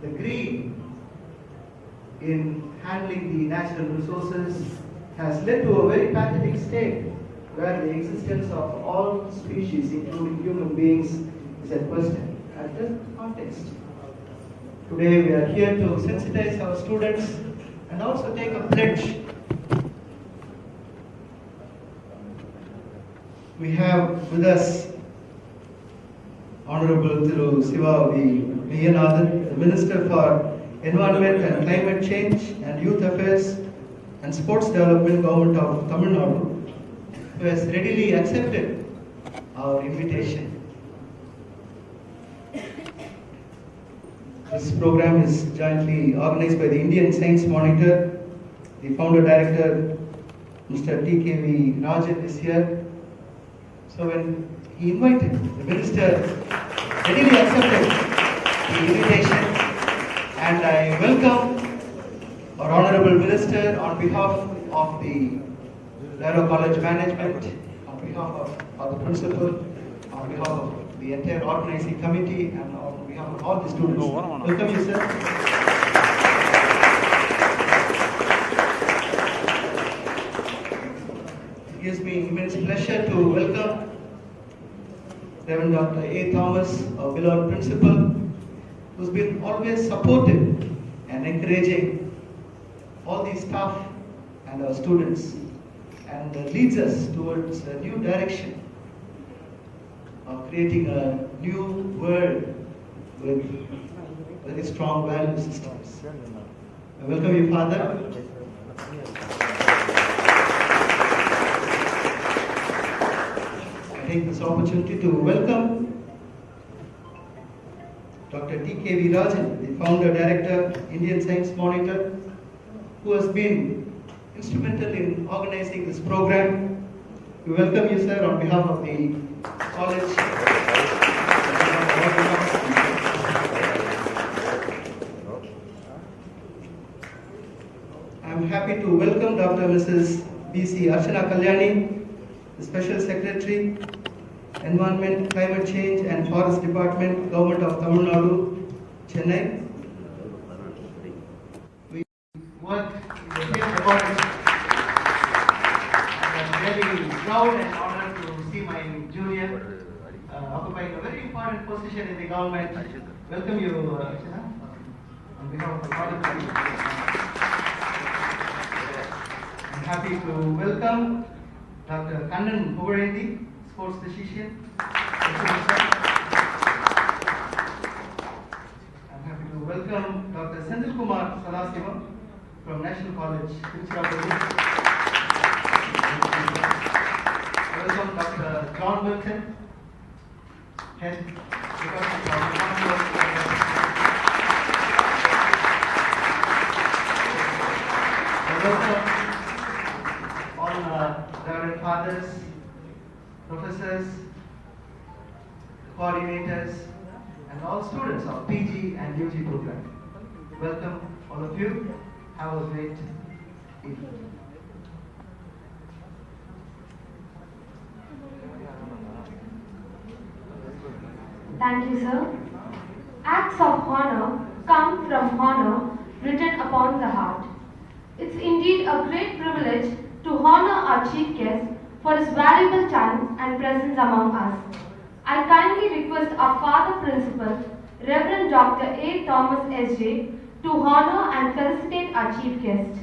the greed in handling the natural resources has led to a very pathetic state where the existence of all species, including human beings, is at question. At this context, today we are here to sensitize our students and also take a pledge. We have with us Honorable Thiru Siva V. Meyanathan, the Minister for Environment and Climate Change and Youth Affairs and Sports Development, Government of Tamil Nadu, who has readily accepted our invitation. This program is jointly organized by the Indian Science Monitor. The founder director, Mr. TKV Rajan, is here. So when he invited, the minister readily accepted the invitation, and I welcome our Honorable Minister on behalf of the Lairo College Management, on behalf of the Principal, on behalf of the entire organizing committee, and on behalf of all the students. Welcome you, sir. It gives me immense pleasure to welcome Reverend Dr. A. Thomas, our beloved principal, who's been always supportive and encouraging all the staff and our students, and leads us towards a new direction of creating a new world with very strong value systems. I welcome you, Father. I take this opportunity to welcome Dr. TKV Rajan, the founder director, Indian Science Monitor, who has been instrumental in organizing this program. We welcome you, sir, on behalf of the college. I am happy to welcome Dr. Mrs. B.C. Archana Kalyani, the Special Secretary, Environment, Climate Change and Forest Department, Government of Tamil Nadu, Chennai. We work in the same department. I am really proud and honored to see my junior occupying a very important position in the government. Welcome you, Archana, on behalf of the college. I'm happy to welcome Dr. Kannan Pugarendi, sports physician. I'm happy to welcome Dr. Senthil Kumar Sadasivam from National College, Tiruchirappalli. Welcome Dr. John Wilson, head Department of welcome all Reverend Fathers, professors, coordinators, and all students of PG and UG program. Welcome all of you. Have a great evening. Thank you, sir. Acts of honor come from honor written upon the heart. It's indeed a great privilege to honor our chief guest for his valuable time and presence among us. I kindly request our Father Principal, Reverend Dr. A. Thomas S.J., to honor and felicitate our chief guest.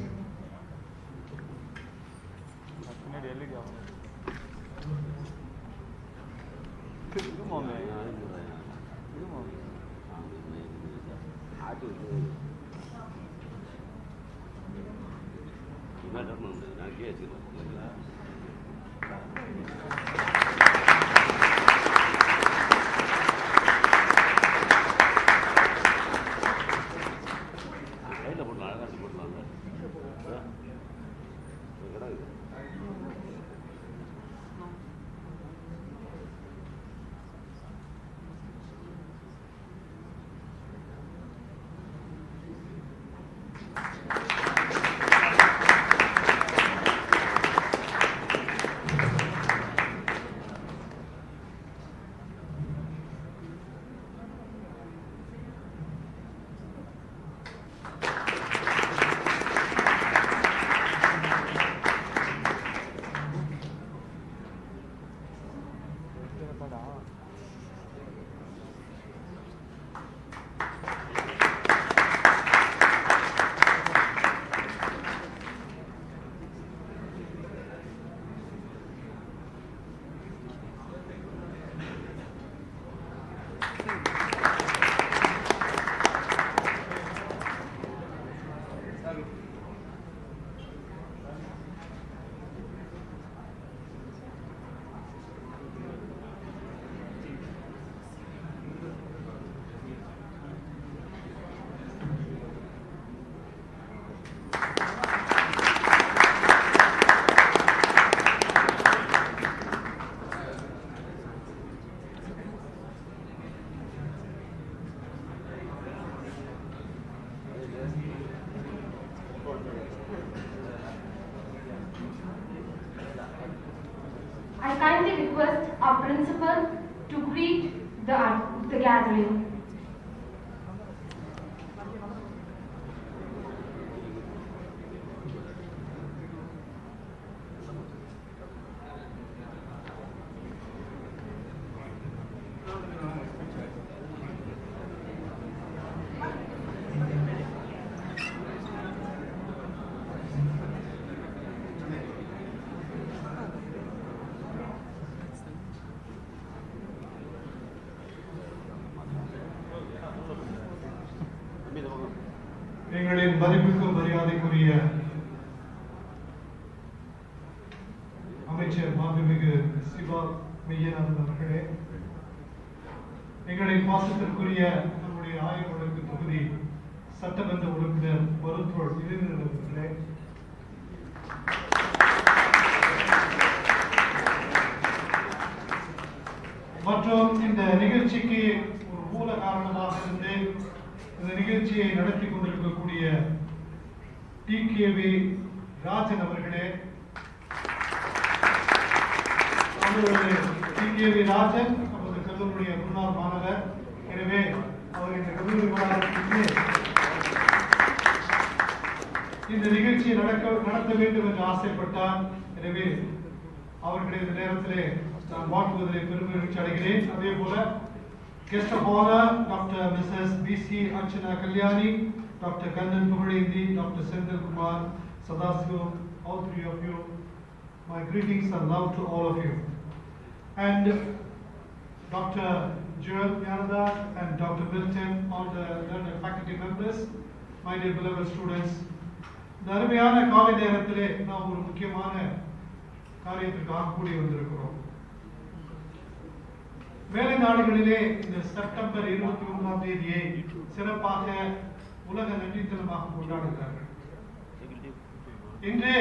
principal to greet the gathering. எங்களின் மதிப்புக்கு மரியாதைக்குரிய அமைச்சர் மாண்புமிகு சிவா மெய்யநாதன் அவர்களே, எங்களின் பாசத்திற்குரிய நம்முடைய ஆய்வழக்கு தொகுதி சட்டமன்ற உறுப்பினர் மருத்துவர் இளைஞர் அவர்களே, மற்றும் இந்த நிகழ்ச்சிக்கு ஒரு மூல காரணமாக இருந்து இந்த நிகழ்ச்சியை நடத்தி கொண்டிருக்கக்கூடிய டிகேவி ராஜன் அவர்களே, டிகேவி ராஜன் நமது கல்லூரியுடைய முன்னாள் மாணவர். எனவே அவர் இந்த கல்லூரி மாணவர்களுக்கு இந்த நிகழ்ச்சியை நடத்த வேண்டும் என்று ஆசைப்பட்டார். எனவே அவர்களை இந்த நேரத்திலே நான் வாழ்த்துவதிலே பெருமகிழ்ச்சி அடைகிறேன். அதே போல guest of honor, Dr. Mrs. B.C. Archana Kalyani, Dr. Kannan Pugalindi, Dr. Sendil Kumar, Sadasiv, all three of you, my greetings and love to all of you. And Dr. Joel Yanada and Dr. Milton, all the learned faculty members, my dear beloved students, இந்த அருமையான காலை நேரத்திலே நாம் ஒரு முக்கியமான காரியத்திற்காக கூடி வந்திருக்கிறோம். வேலை நாடுகளிலே இந்த செப்டம்பர் 21ஆம் தேதியை சிறப்பாக உலக நன்றி தினமாக கொண்டாடுகிறார்கள். இன்று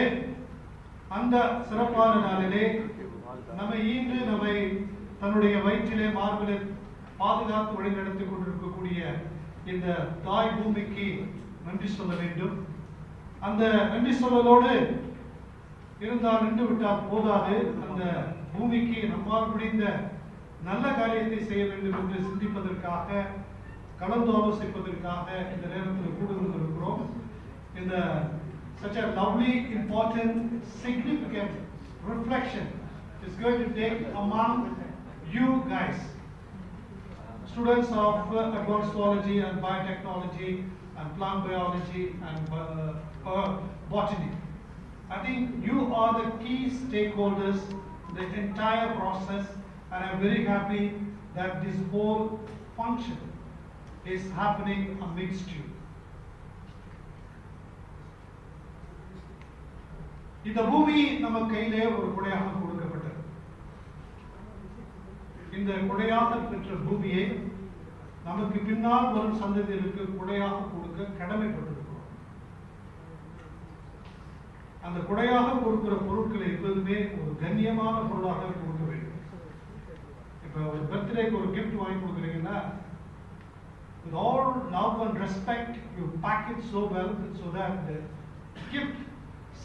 அந்த சிறப்பான நாளிலே நம்மை ஈன்று நம்மை தன்னுடைய வயிற்றிலே மார்பிலே பாதுகாத்து வழிநடத்திக் கொண்டிருக்கக்கூடிய இந்த தாய் பூமிக்கு நன்றி சொல்ல வேண்டும். அந்த நன்றி சொல்லலோடு இருந்தால் நின்று விட்டால் போதாது. அந்த பூமிக்கு நம்மால் முடிந்த நல்ல காரியத்தை செய்ய வேண்டும் என்று சிந்திப்பதற்காக, கலந்து ஆலோசிப்பதற்காக இந்த நேரத்தில் கூடி வந்திருக்கிறோம். இந்த such a lovely, important, significant reflection is going to take among you guys, students of advanced zoology and biotechnology and plant biology and botany. I think you are the key stakeholders in the entire process, and I'm very happy that this whole function is happening amidst you. இந்த பூமி நம்ம கையிலே ஒரு கொடையாக கொடுக்கப்பட்டது. இந்த கொடையாக பெற்ற பூமியை நமக்கு பின்னால் வரும் சந்ததிகளுக்கு கொடையாக கொடுக்க கடமைப்பட்டிருக்கிறோம். அந்த கொடையாக கொடுக்கிற பொருட்களை எப்போதுமே ஒரு கண்ணியமான பொருளாக கொடுக்க வேண்டும். இப்போ ஒரு பர்த்டேக்கு ஒரு gift வாங்கி கொடுக்குறீங்கன்னா, with all love and respect you pack it so well so that the gift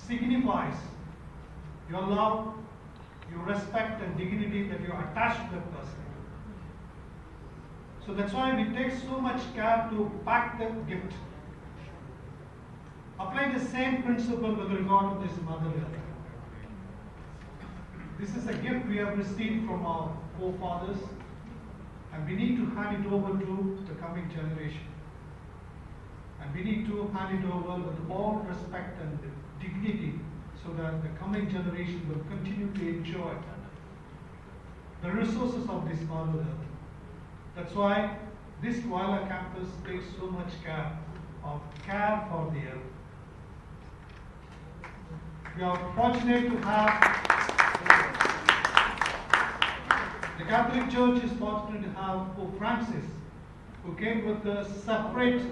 signifies your love, your respect and dignity that you attach to that person. So that's why we take so much care to pack that gift. Apply the same principle with regard to this mother earth. This is a gift we have received from our forefathers, and we need to hand it over to the coming generation. And we need to hand it over with all respect and dignity so that the coming generation will continue to enjoy the resources of this mother earth. That's why this Wala campus takes so much care for the earth. We are fortunate to have the Catholic Church is fortunate to have Pope Francis, who came with a separate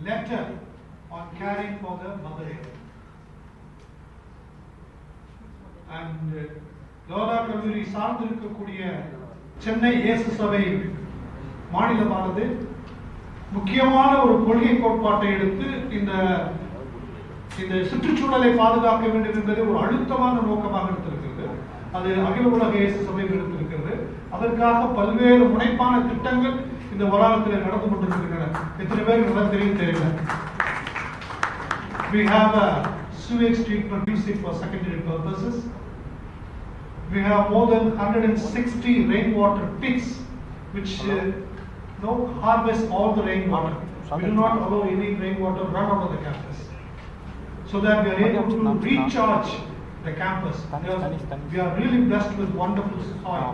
letter on caring for the mother earth. And லோலா கல்லூரி சார்ந்திருக்கக்கூடிய சென்னை இயேசு சபை மாநிலமானது முக்கியமான ஒரு கொள்கை கோட்பாட்டை எடுத்து இந்த சுற்றுச்சூழலை பாதுகாக்க வேண்டும் என்பது ஒரு அழுத்தமான நோக்கமாக எடுத்திருக்கிறது. அது அகில உலக இயேசு சபை எடுத்திருக்கிறது. அதற்காக பல்வேறு முனைப்பான திட்டங்கள் இந்த வளாகத்தில் நடந்து கொண்டிருக்கின்றன. எத்தனை பேருக்கு நல்லா தெரியும் தெரியல. We have a sewage treatment used for secondary purposes. We have more than 160 rainwater pits which harvest all the rainwater. We do not allow any rainwater run out of the campus, so that we are able to recharge the campus. We are really blessed with wonderful soil.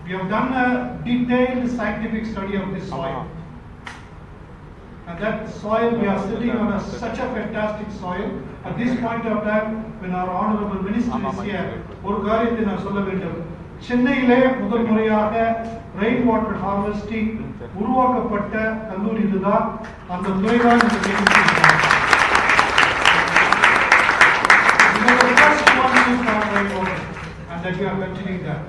We have done a detailed scientific study of this soil. And that soil, we are sitting on such a fantastic soil. At this point of time, when our honorable minister is here, ஒரு காரியத்தை நான் சொல்ல வேண்டும். சென்னையிலே முதல் முறையாக rain water harvesting உருவாக்கப்பட்ட கல்லூரி இதுதான். அந்த துறைதான் இந்த நிகழ்ச்சி. And that we are continuing that.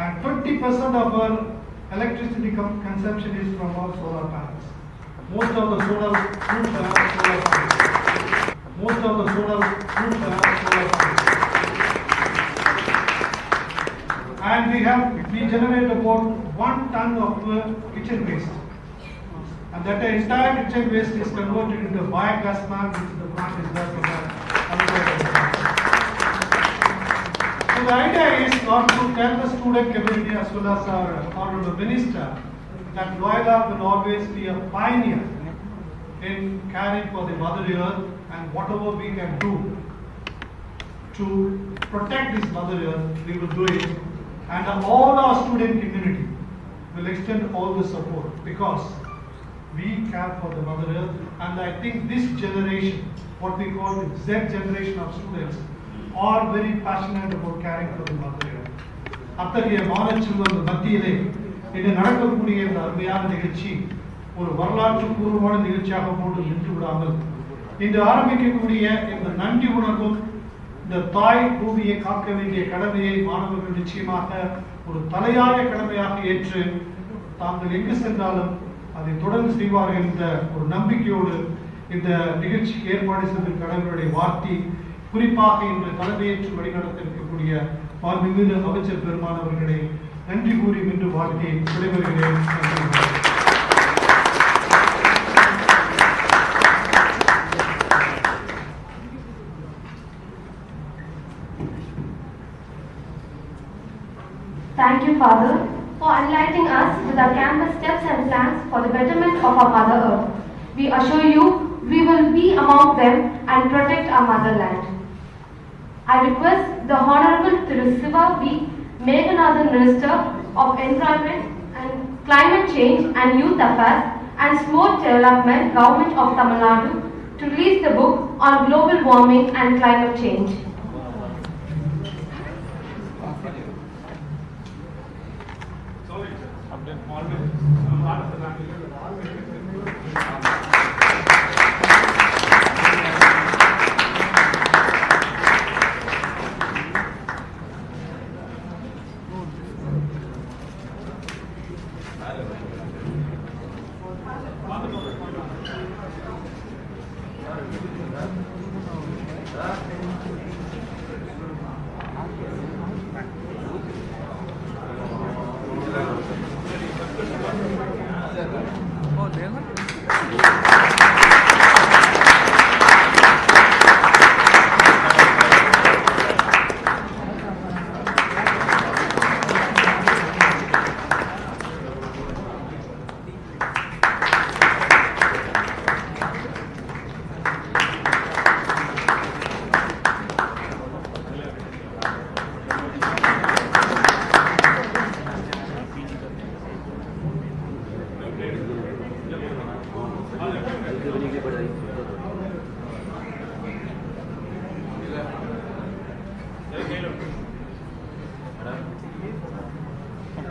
And 20% of our electricity consumption is from our solar panels. Most of the solar roofs are solar panels. And we generate about 1 ton of kitchen waste. And that entire kitchen waste is converted into biogas plant, which the plant is there for that. So the idea is not to tell the student community as well as our honorable minister that Loyola will always be a pioneer in caring for the Mother Earth, and whatever we can do to protect this Mother Earth, we will do it. And all our student community will extend all the support, because we care for the Mother Earth. And I think this generation, what we call the Z generation of students, are very passionate about caring for the Mother Earth. அத்தகைய மாணவர்கள் மத்தியிலே இது நடக்கக்கூடிய இந்த அருமையான நிகழ்ச்சி ஒரு வரலாற்று பூர்வமான நிகழ்ச்சியாக போட்டு நின்று விடாமல் இன்று ஆரம்பிக்கக்கூடிய இந்த நன்றி உணர்வும், இந்த தாய் பூமியை காக்க வேண்டிய கடமையை மாணவர்கள் நிச்சயமாக ஒரு தலையாய கடமையாக ஏற்று தாங்கள் எங்கு சென்றாலும் அதை தொடர்ந்து செய்வார்கள் என்ற ஒரு நம்பிக்கையோடு இந்த நிகழ்ச்சிக்கு ஏற்பாடு செய்த கடவுளுடைய வாழ்த்தி, குறிப்பாக இன்று தலைமையேற்று வழிநடத்த இருக்கக்கூடிய மாண்புமிகு அமைச்சர் பெருமானவர்களை நன்றி கூறி இன்று வாழ்த்தி விடைபெறுகிறேன். Thank you, Father, for enlightening us with our campus steps and plans for the betterment of our Mother Earth. We assure you we will be among them and protect our motherland. I request the Honorable Thiru Siva V. Meghanathan, Minister of Environment and Climate Change and Youth Affairs and Sport Development, Government of Tamil Nadu, to release the book on global warming and climate change.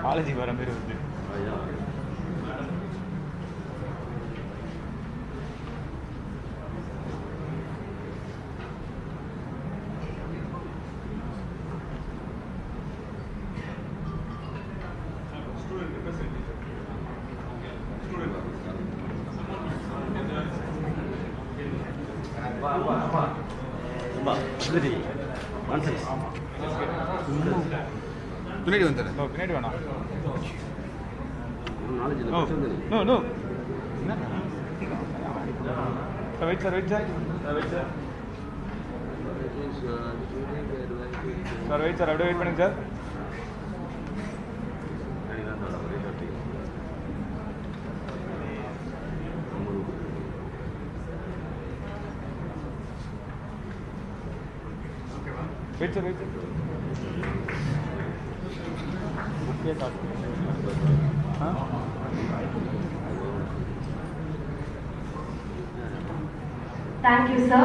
காலேஜுக்கு வர மாதிரி வருது. பின்னாடி வந்துடுறேன். பின்னாடி வேணாம். No sir, wait sir, wait sir, அப்படியே wait பண்ணுங்க சார். Wait sir, wait sir. Okay sir. Thank you, sir.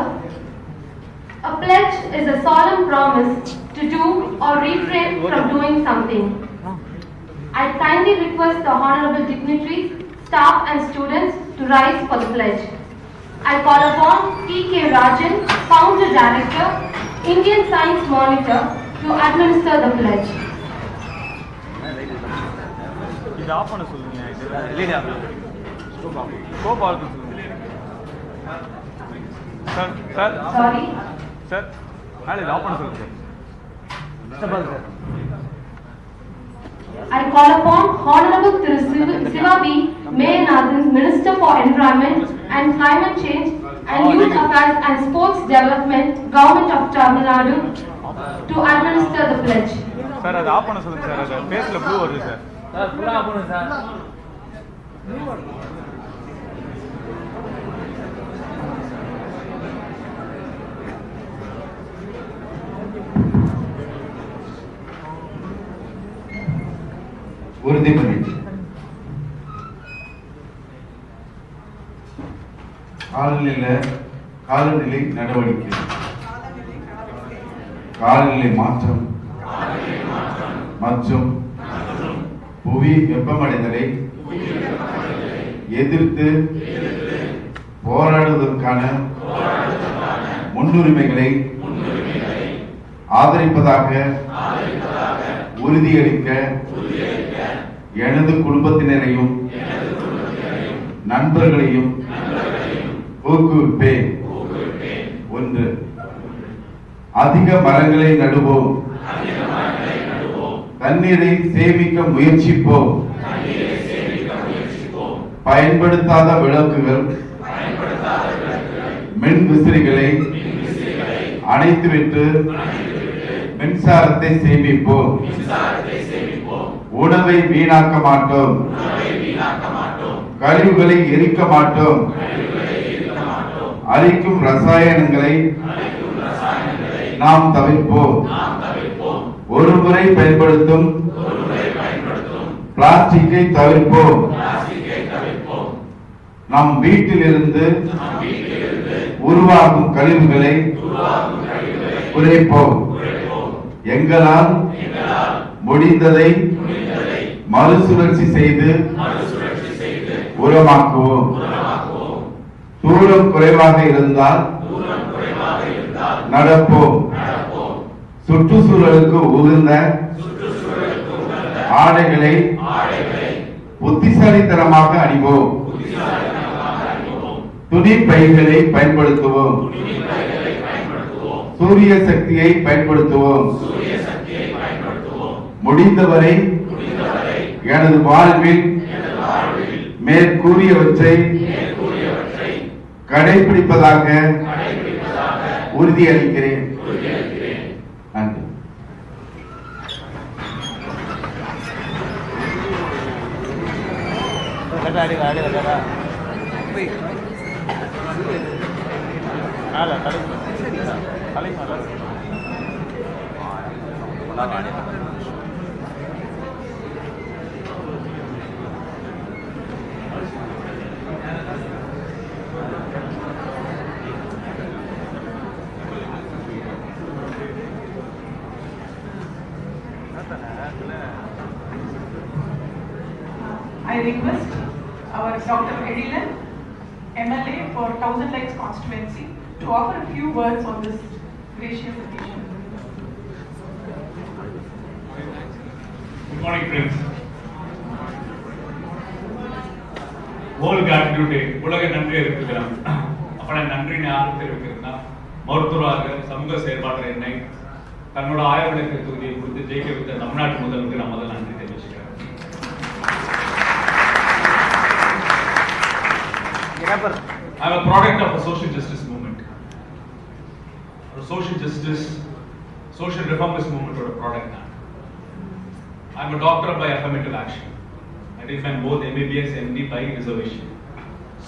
A pledge is a solemn promise to do or refrain from doing something. I kindly request the honorable dignitaries, staff and students to rise for the pledge. I call upon T.K. Rajan, Founder Director, Indian Science Monitor, to administer the pledge. இது of பண்ண சொல்லுங்க. இல்லையா scope of சொல்லுங்க sir. Sir Sorry. Sir மேலே இது of பண்ண சொல்லுங்க sir. I call upon Honorable Thiru Siva B. Meyanathan, Minister for Environment and Climate Change and Youth Affairs and Sports Development, Government of Tamil Nadu, to administer the pledge. Sir அது of பண்ண சொல்லுங்க sir. அது ஃபேஸில் blue வருது sir. Sir ஃபுல்லாக of பண்ணுங்க sir. உறுதிமொழி. காலநிலை நடவடிக்கை. காலநிலை மாற்றம் மற்றும் புவி வெப்பமடைதலை எதிர்த்து போராடுவதற்கான முன்னுரிமைகளை ஆதரிப்பதாக உறுதியளிக்க எனது குடும்பத்தினரையும் நண்பர்களையும் ஊக்குவிப்பேன். 1. அதிக மரங்களை நடுவோம். தண்ணீரை சேமிக்க முயற்சிப்போம். பயன்படுத்தாத விளக்குகள், மின் விசிறிகளை அணைத்துவிட்டு மின்சாரத்தை சேமிப்போம். உணவை வீணாக்க மாட்டோம். கழிவுகளை எரிக்க மாட்டோம். அழிக்கும் ரசாயனங்களை நாம் தவிர்ப்போம். ஒரு முறை பயன்படுத்தும் பிளாஸ்டிக்கை தவிர்ப்போம். நம் வீட்டிலிருந்து உருவாகும் கழிவுகளை குறைப்போம். எங்களால் முடிந்ததை மறுசுழற்சி செய்து உரமாக்குவோம். தூரம் குறைவாக இருந்தால் நடப்போம். சுற்றுச்சூழலுக்கு உகந்த ஆடைகளை புத்திசாலித்தனமாக அணிவோம். துணி பைகளை பயன்படுத்துவோம். சூரிய சக்தியை பயன்படுத்துவோம். முடிந்தவரை எனது வாழ்வில் மேற்கூறியவற்றை கடைபிடிப்பதாக உறுதியளிக்கிறேன். நன்றி. I request our Dr. Adithanar, MLA for 1000 Lakes constituency, to offer a few words on this gracious occasion. Good morning, friends. World Gratitude Day. உலக நன்றி இருக்கிறோம். அப்ப நன்றி யாருக்கு தெரிவிக்கிறதுனா மருத்துவராக சமூக செயல்பாட்டில் என்னை தன்னோட ஆயவிளக்கு தொகுதியை கொடுத்து ஜெயிக்க வைத்த தமிழ்நாட்டு முதல்வருக்கு நான் முதல் நன்றி தெரிவிச்சுக்கிறேன். I am a product of a social justice movement. A social justice, social reformist movement or a product now. I am a doctor by affirmative action. I did my both MBBS MD by reservation.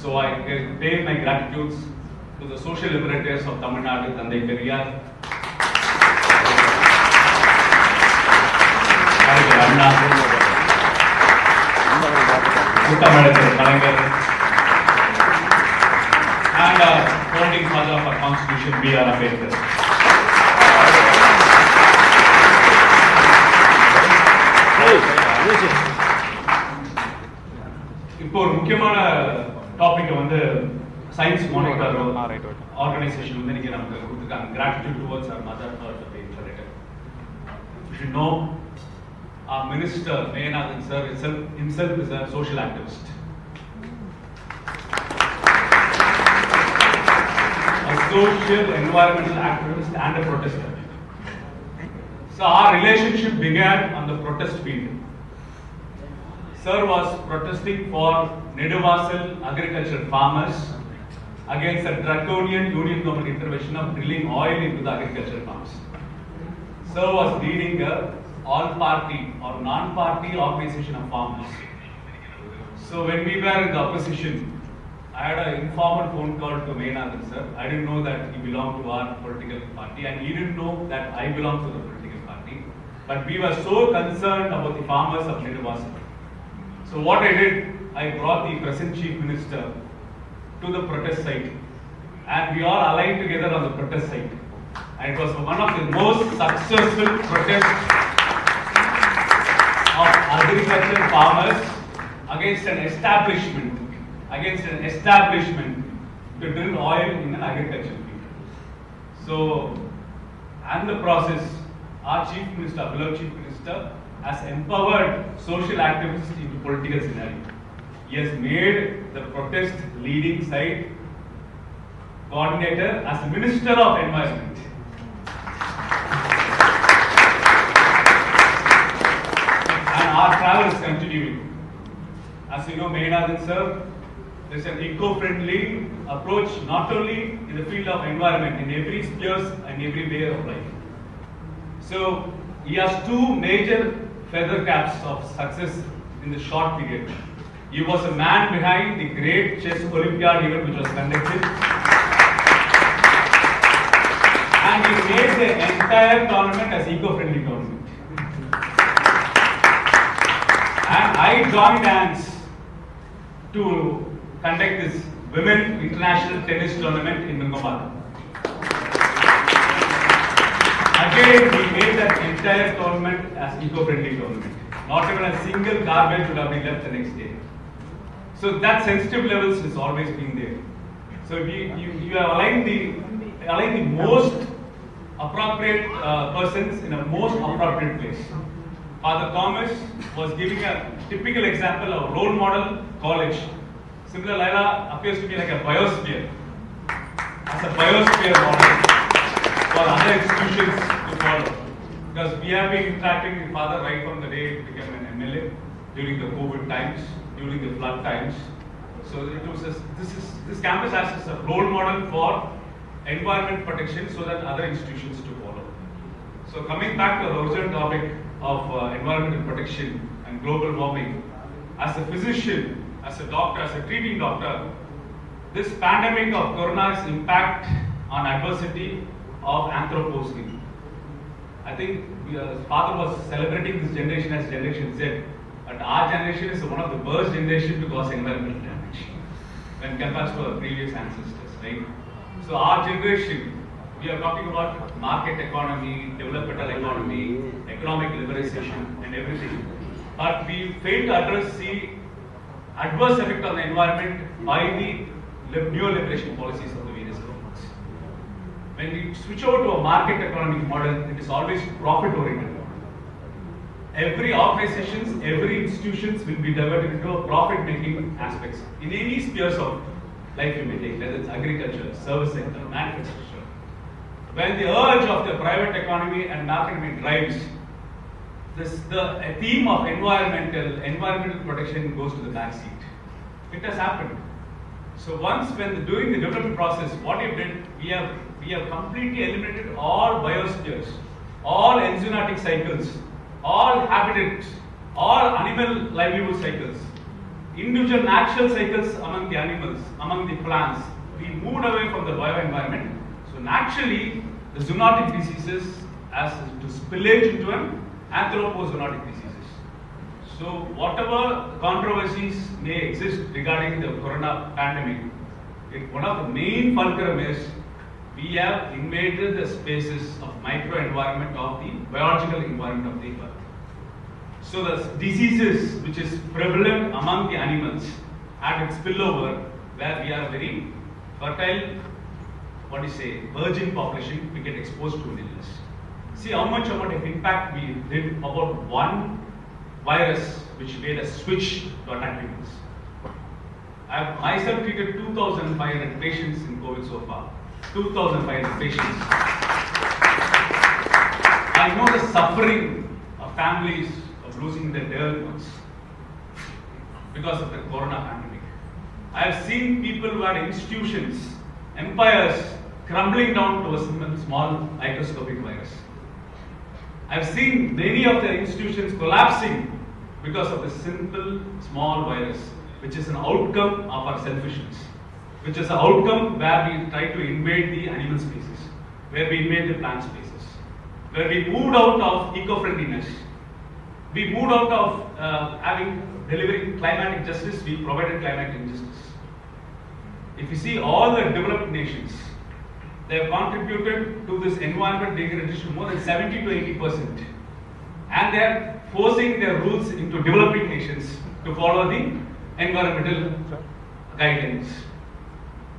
So I pay my gratitudes to the social liberators of Tamil Nadu, ThanthiTV, and founding father of our constitution, B.R. Ambedkar. இப்போ ஒரு முக்கியமான topic வந்து science monitor organisation வந்து இன்னைக்கு நமக்கு கொடுத்துருக்காங்க. Gratitude towards அவர் mother அர்த் அப்படின்னு சொல்லிட்டு. You should know our minister Meyanathan sir himself is a social activist, a social environmental activist and a protester. So our relationship began on the protest field. Sir was protesting for Neduvasal agricultural farmers against a draconian union government intervention of drilling oil into the agricultural farms. Sir was leading a all-party or non-party organization of farmers. So when we were in the opposition, I had an informal phone call to Meyanathan sir. I didn't know that he belonged to our political party, and he didn't know that I belonged to the political party. But we were so concerned about the farmers of Neduvasal. So what I did, I brought the present chief minister to the protest site, and we all aligned together on the protest site. And it was one of the most successful protests of agricultural farmers against an establishment to drill oil in an agricultural field. So, and the process, our chief minister, beloved chief minister, has empowered social activists into political scenario. He has made the protest leading side coordinator as Minister of Environment. And our travel is continuing. As you know, Meyanathan sir, there is an eco-friendly approach not only in the field of environment, in every spheres and every way of life. So he has two major feather caps of success in the short period. He was a man behind the great chess Olympiad event which was conducted, and he made the entire tournament as eco-friendly tournament. And I joined hands to conduct this Women International Tennis Tournament in Nungamata. Again, we made that entire tournament as eco-friendly tournament. Not even a single garbage would have been left the next day. So that sensitive levels has always been there. So you have aligned the most appropriate persons in a most appropriate place. Father Thomas was giving a typical example of role model college. Similar Laila appears to be like a biosphere. As a biosphere model for other institutions to follow. Because we have been interacting with Father right from the day he became an MLA, during the COVID times, during the flood times. So it was this campus acts as a role model for environment protection so that other institutions to follow. So coming back to the original topic of environmental protection and global warming, as a physician, as a doctor, as a treating doctor, this pandemic of corona's impact on adversity of Anthropocene. I think Father was celebrating this generation as Generation Z, but our generation is one of the worst generation to cause environmental damage when compared to our previous ancestors, right? So our generation, we are talking about market economy, developmental economy, economic liberalization and everything. But we fail to address the adverse effect on the environment by the neoliberation policies of the various governments. When we switch over to a market economic model, it is always profit oriented. Every organizations, every institutions will be diverted into a profit making aspects in any spheres of life you may take, whether it's agriculture, service sector, manufacturing. when the urge of the private economy and market drives, the theme of environmental protection goes to the back seat. It has happened. So once during the development process, what we did, we have completely eliminated all biospheres, all enzootic cycles, all habitats, all animal livelihood cycles, individual natural cycles among the animals, among the plants. We moved away from the bioenvironment. So naturally, the zoonotic diseases as to spillage into an anthropozoonotic diseases. So whatever controversies may exist regarding the corona pandemic, one of the main fulcrum is we have invaded the spaces of microenvironment of the biological environment of the earth. So the diseases which is prevalent among the animals and its spillover, where we are very fertile, virgin population, we get exposed to an illness. See how much amount of impact we did about one virus which made a switch to attack humans. I have myself treated 2,500 patients in COVID so far. 2,500 patients. I know the suffering of families of losing their dear ones because of the corona pandemic. I have seen people who had institutions, empires crumbling down to a small microscopic virus. I've seen many of the institutions collapsing because of the simple small virus, which is an outcome of our selfishness, which is an outcome where we try to invade the animal spaces, where we invade the plant spaces, where we moved out of eco-friendliness, we moved out of delivering climatic justice, we provided climatic injustice. If you see all the developed nations, they have contributed to this environment degradation more than 70 to 80%. And they are forcing their rules into developing nations to follow the environmental guidelines.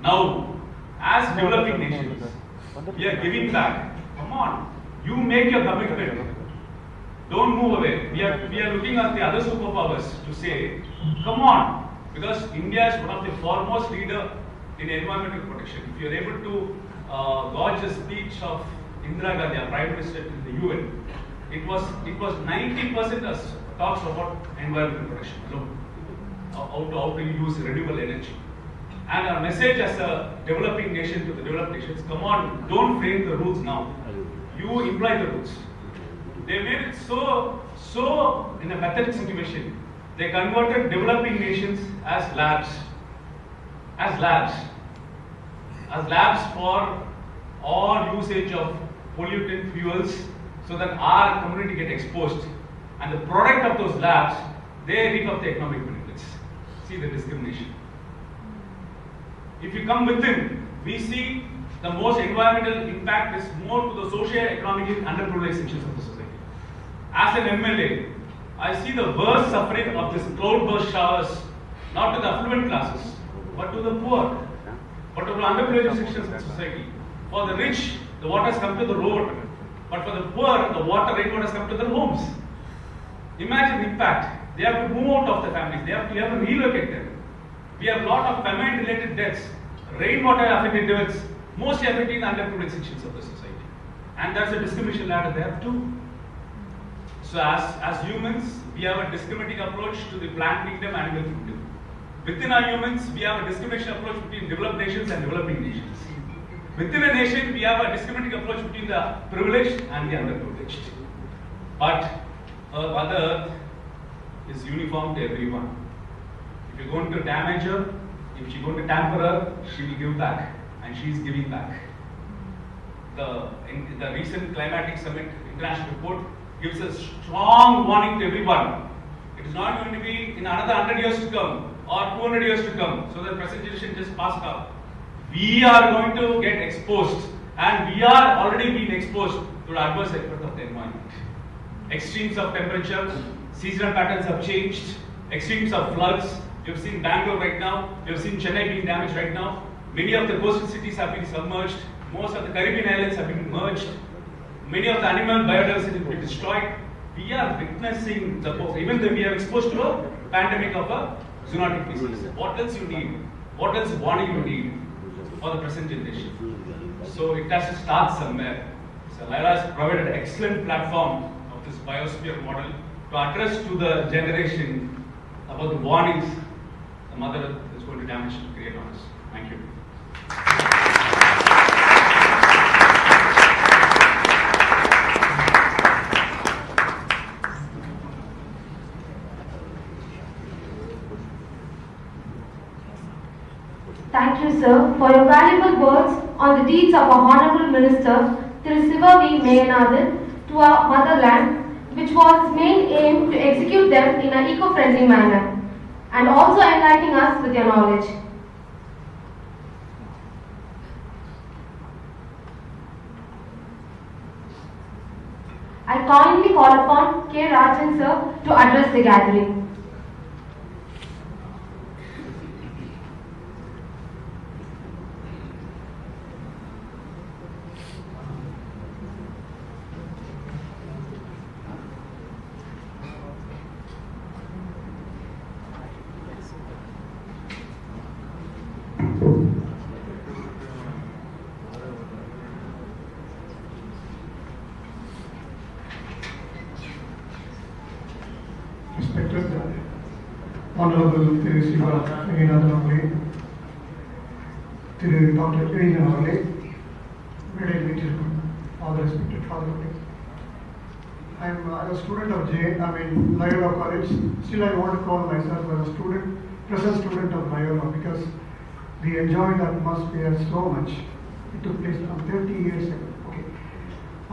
Now, as developing nations, we are giving back. Come on, you make your commitment. Don't move away. We are looking at the other superpowers to say, come on, because India is one of the foremost leader in environmental protection. If you are able to gauge the speech of Indira Gandhi, our Prime Minister in the UN, it was 90% as talks about environmental protection alone, how to use renewable energy. And our message as a developing nation to the developed nations, come on, don't frame the rules now. You imply the rules. They made it so in a pathetic situation. They converted developing nations as labs for all usage of pollutant fuels, so that our community get exposed, and the product of those labs, they reap up the economic benefits. See the discrimination. If you come within, we see the most environmental impact is more to the socio-economically underprivileged sections of the society. As an MLA, I see the worst suffering of this cloudburst showers, not to the affluent classes, but to the poor, but to the underprivileged sections of the society. For the rich, the water has come to the road, but for the poor, the rainwater has come to their homes. Imagine the impact. They have to move out of the families. They have to relocate them. We have a lot of famine-related deaths, rainwater-affected deaths, mostly affecting the underprivileged sections of the society. And that's a discrimination ladder there too. So as humans, we have a discriminating approach to the plant kingdom and animal kingdom. Within our humans, we have a discrimination approach between developed nations and developing nations. Within a nation, we have a discriminating approach between the privileged and the underprivileged. But Mother Earth is uniform to everyone. If you're going to damage her, if you're going to tamper her, she will give back, and she is giving back. The recent climatic summit international report gives a strong warning to everyone. It is not going to be in another 100 years to come or 200 years to come, so the present generation just passed up. We are going to get exposed, and we are already being exposed to the adverse effect of the environment. Extremes of temperature, seasonal patterns have changed, extremes of floods. You've seen Bangalore right now, you've seen Chennai being damaged right now. Many of the coastal cities have been submerged, most of the Caribbean islands have been merged, many of the animal biodiversity have been destroyed. We are witnessing even though we are exposed to a pandemic of a zoonotic disease. What else you need? What else warning you need? for the present generation. So it has to start somewhere. So Laila has provided an excellent platform of this biosphere model to address to the generation about the warnings the Mother Earth is going to damage to create on us. Thank you. Thank you, sir, for your valuable words on the deeds of our Honorable Minister, Thiru Siva V. Meyanathan, to our motherland, which was main aim to execute them in an eco-friendly manner, and also enlightening us with your knowledge. I kindly call upon K. Rajan, sir, to address the gathering. Respected Honorable Thiru Siva Meyanathan அவர்களே, திரு doctor Ezhilan அவர்களே, மேடையில் வீட்டிற்கும் all the respected father அவர்களே. I am a student of Loyola College. Still I want to call myself as a student, present student of Loyola, because we enjoyed the atmosphere so much. It took place around 30 years ago. Okay.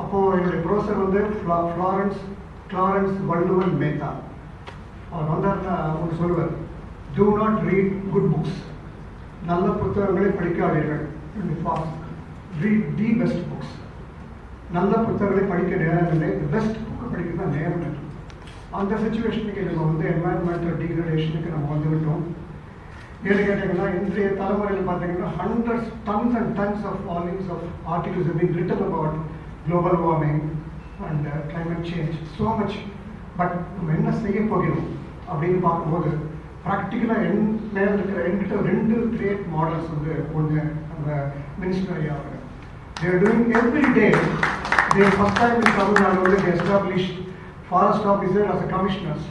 அப்போ என்னுடைய professor வந்து Clarence Valluvan Mehta. அவர் வந்தார்னா அவங்க சொல்லுவார், do not read good books. நல்ல புத்தகங்களை படிக்காதீர்கள். Read the best books. நல்ல புத்தகங்களை படிக்க நேரம் இல்லை, பெஸ்ட் புக்கை படிக்க தான் நேரம் இல்லை. அந்த சுச்சுவேஷனுக்கு நம்ம வந்து என்வாயன்மெண்டல் டீக்ரடேஷனுக்கு நம்ம வந்துவிட்டோம். ஏன்னு கேட்டிங்கன்னா இன்றைய தலைமுறையில் பார்த்தீங்கன்னா hundreds, tons and tons of volumes of articles have been written about global warming and climate change. So much. But நம்ம என்ன செய்ய போகிறோம் அப்படின்னு பார்க்கும்போது ப்ராக்டிக்கலாக என்கிட்ட 2 கிரேட் மாடல்ஸ் வந்து ஒன்று நம்ம மினிஸ்டர் ஐயா அவங்க they're doing every day. First time in Tamil Nadu வந்து establish forest officer as a commissioners.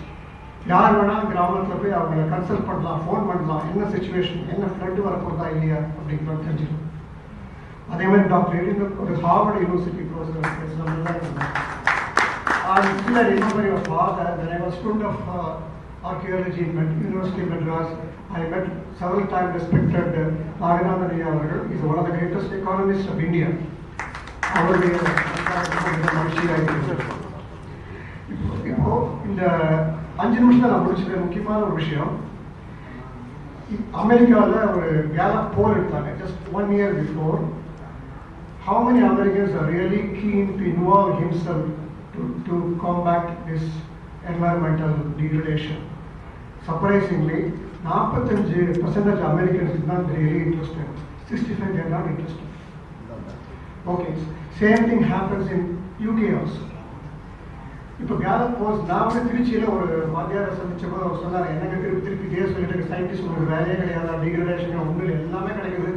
யார் வேணால் கிராமத்தில் போய் அவங்கள கன்சல்ட் பண்ணலாம், ஃபோன் பண்ணலாம், என்ன சுச்சுவேஷன், என்ன ஃப்ளட் வரப்போகிறதா இல்லையா அப்படிங்கிறத தெரிஞ்சுக்கணும். அதே மாதிரி டாக்டர் எழிலன் ஒரு ஹார்வர்ட் யூனிவர்சிட்டி ப்ரொஃபஸர் பேசுகிறாங்க. Still I remember your father. When I was student of archaeology in University of Madras, I met several times respected Adithanar. He is one of the greatest economists of India. இப்போ இந்த 5 நிமிஷம் நான் முடிச்சது முக்கியமான ஒரு விஷயம். அமெரிக்காவில் ஒரு கேலப் போல் எடுத்தாங்க just 1 year before. How many Americans are really keen to involve himself to combat this environmental degradation? Surprisingly, 45% Americans are not really interested. 65% they are not interested. Okay, same thing happens in UK also. இப்போ கேலப் போஸ் நான் வந்து திருச்சியில் ஒரு வாத்தியாரை சந்திச்சப்போ அவர் சொன்னார், எனக்கு திருப்பி இதே சொல்லிட்டு சயின்டிஸ்ட் உங்களுக்கு வேலையே கிடையாது, டிகிரடேஷன் ஒன்றும் எல்லாமே கிடைக்குது,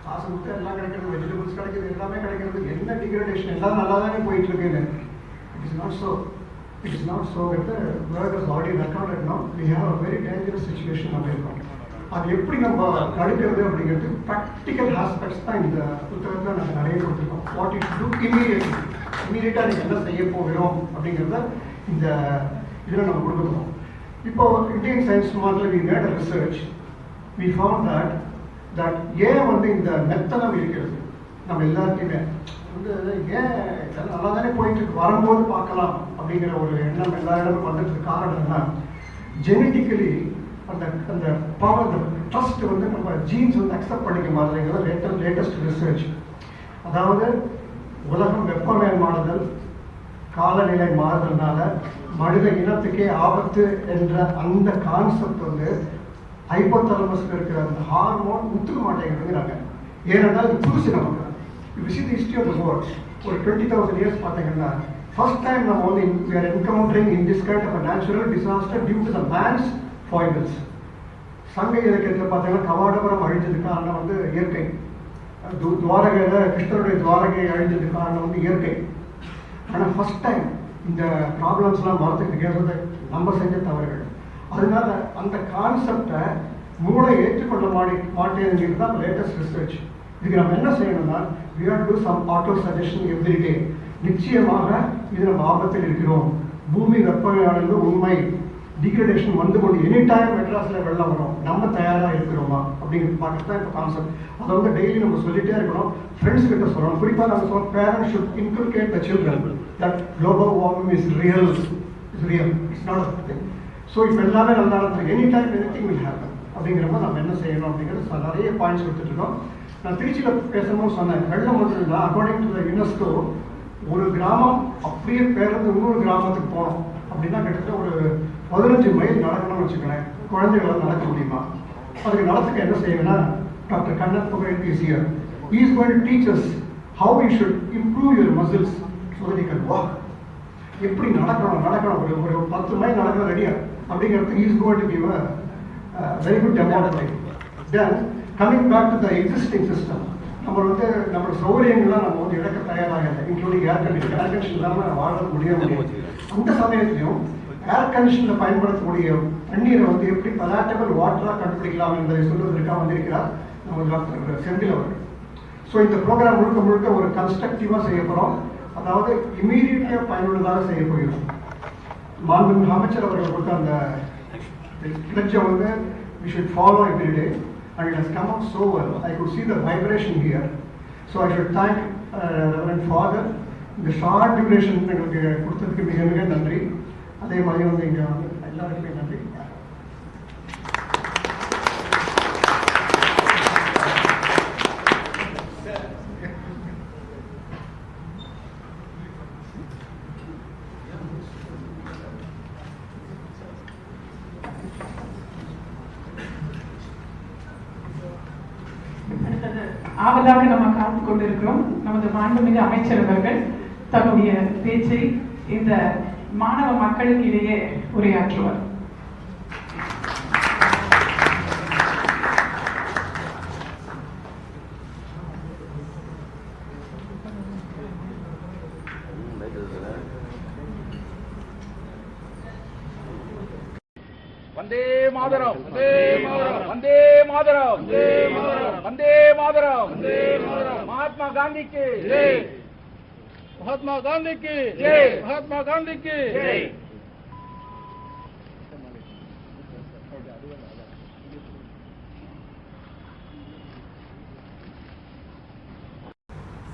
காசு கொடுத்து எல்லாம் கிடைக்கிறது, வெஜிடபிள்ஸ் கிடைக்கிறது, எல்லாமே கிடைக்கிறது, என்ன டிகிரடேஷன் எல்லாம் நல்லா தானே போயிட்டு இருக்குன்னு. It is not so. It is not so. With the world has already recorded now, we have a very dangerous situation available. அது எப்படி நம்ம தடுக்கிறது அப்படிங்கிறது ப்ராக்டிக்கல் ஆஸ்பெக்ட்ஸ் தான் இந்த புத்தகத்தை நாங்கள் நிறைய கொடுத்துருக்கோம். வாட் இட் டூ இமீடியட்டாக நீங்கள் என்ன செய்ய போகிறோம் அப்படிங்கிறத இந்த இதில் நம்ம கொடுத்துருக்கோம். இப்போ இந்தியன் சயின்ஸ் மாடலில் we made a research. We found that ஏன் வந்து இந்த மெத்தனம் இருக்கிறது நம்ம எல்லாத்தையுமே வந்து ஏன் நல்லா தானே போயிட்டு இருக்கு, வரும்போது பார்க்கலாம் அப்படிங்கிற ஒரு எண்ணம் எல்லா இடமும் வந்ததுக்கு காரணம் என்ன, ஜெனட்டிக்கலி அந்த அந்த பவர், அந்த ட்ரஸ்ட் வந்து நம்ம ஜீன்ஸ் வந்து அக்செப்ட் பண்ணிக்க மாதிரிங்கிறது லேட்டஸ்ட் ரிசர்ச். அதாவது உலகம் வெப்பமயமானதல், காலநிலை மாறுதல்னால மனித இனத்துக்கே ஆபத்து என்ற அந்த கான்செப்ட் வந்து ஹைப்போதலமஸ்ல இருக்கிற அந்த ஹார்மோன் ஒத்துக்க மாட்டேங்கிறதுங்கிறாங்க. ஏனென்றால் இது புதுசு நமக்கு. If you see the history of the world, for 20,000 years பார்த்தீங்கன்னா first time நம்ம வந்து we are encountering in this kind of a natural disaster due to the man's foibles. சங்க இலக்கியத்தில் பார்த்தீங்கன்னா கவாடபுரம் அழிஞ்சதுக்கு காரணம் வந்து இயற்கை. துவாரகையில் கிருஷ்ணருடைய துவாரகையை அழிஞ்சது காரணம் வந்து இயற்கை. ஆனால் ஃபர்ஸ்ட் டைம் இந்த ப்ராப்ளம்ஸ்லாம் வரத்துக்கு கேட்கறது நம்ம செஞ்ச தவறுகள். அதனால அந்த கான்செப்டை மூளை ஏற்றுக்கொள்ள மாட்டேங்கிறது தான் லேட்டஸ்ட் ரிசர்ச். இதுக்கு நம்ம என்ன செய்யணும்னா we have to do some auto suggestion every day. நிச்சயமாக இது நம்ம ஆபத்தில் இருக்கிறோம். பூமி வெப்பமயமானது உண்மை. டிகிரடேஷன் வந்து கொண்டு எனி டைம் மெட்ராஸில் வெள்ளம் வரும், நம்ம தயாராக இருக்கிறோமா அப்படிங்கிறது பார்க்கறது தான் இப்போ கான்செப்ட். அதை வந்து டெய்லி நம்ம சொல்லிட்டே இருக்கணும், ஃப்ரெண்ட்ஸ் கிட்ட சொல்லணும். குறிப்பாக நம்ம சொல்ல parents should inculcate the children that global warming is real, it's not a thing. So இப்போ எல்லாமே நல்லா நடந்தது, any time anything will happen அப்படிங்கிறப்ப நம்ம என்ன செய்யணும் அப்படிங்கிறது நிறைய பாயிண்ட்ஸ் கொடுத்துட்ருக்கோம். நான் திருச்சியில் பேசும்போது சொன்னேன், வெள்ளம் வந்ததுன்னா அக்கார்டிங் டு த யுனெஸ்கோ ஒரு கிராமம் அப்படியே பேருந்து இன்னொரு கிராமத்துக்கு போகணும் அப்படின்னா கிட்டத்தட்ட ஒரு 15 மைல் நடக்கணும்னு வச்சுக்கோங்களேன். குழந்தைகளால் நடக்க முடியுமா? அதுக்கு நடத்துக்கு என்ன செய்யணும்னா டாக்டர் கண்ணன் புகழ் is here. He is going to teach us how we should improve your muscles so that you can walk. எப்படி நடக்கணும் ஒரு 10 மைல் நடக்கணும் ரெடியா அப்படிங்கிறது he is going to give a very good demonstration. Then coming back to the existing system, நம்ம வந்து நம்மளோட சௌகரியங்கள்லாம் நம்ம வந்து இழக்க தயாராக இல்லை, இன்க்ளூடிங் ஏர் கண்டிஷன் இல்லாமல் வாழ முடியாது. அந்த சமயத்திலையும் ஏர் கண்டிஷனில் பயன்படுத்தக்கூடிய தண்ணீரை வந்து எப்படி பலாட்டபிள் வாட்டராக கண்டுபிடிக்கலாம் என்பதை சொல்வதற்காக வந்திருக்கிறார் நம்ம டாக்டர் செந்தில் அவர்கள். ஸோ இந்த ப்ரோக்ராம் முழுக்க ஒரு கன்ஸ்ட்ரக்டிவாக செய்ய போகிறோம், அதாவது இமீடியட்டாக பயனுள்ளதாக செய்ய போகிறோம். மாண்புமிகு அமைச்சர் அவர்கள் கொடுத்த அந்த pledge வந்து we should follow every day and it has come out so well. I could see the vibration here. So I should thank Reverend Father. இந்த ஷார்ட் டியூரேஷன் எங்களுக்கு கொடுத்ததுக்கு மிக நன்றி. அதே மாதிரி வந்து இங்கே வந்து எல்லாருக்குமே நன்றி. ஆவலாக நம்ம காத்து கொண்டிருக்கிறோம். நமது மாண்புமிகு அமைச்சர் அவர்கள் தன்னுடைய பேச்சை இந்த மாணவ மக்களுக்கு இடையே உரையாற்றுவார். வந்தே மாதரம், வந்தே மாதரம், வந்தே மாதரம், வந்தே மாதரம், வந்தே மாதரம். மகாத்மா காந்திக்கு ஜெய், மகாத்மா காந்திக்கு ஜெய், மகாத்மா காந்திக்கு ஜெய்.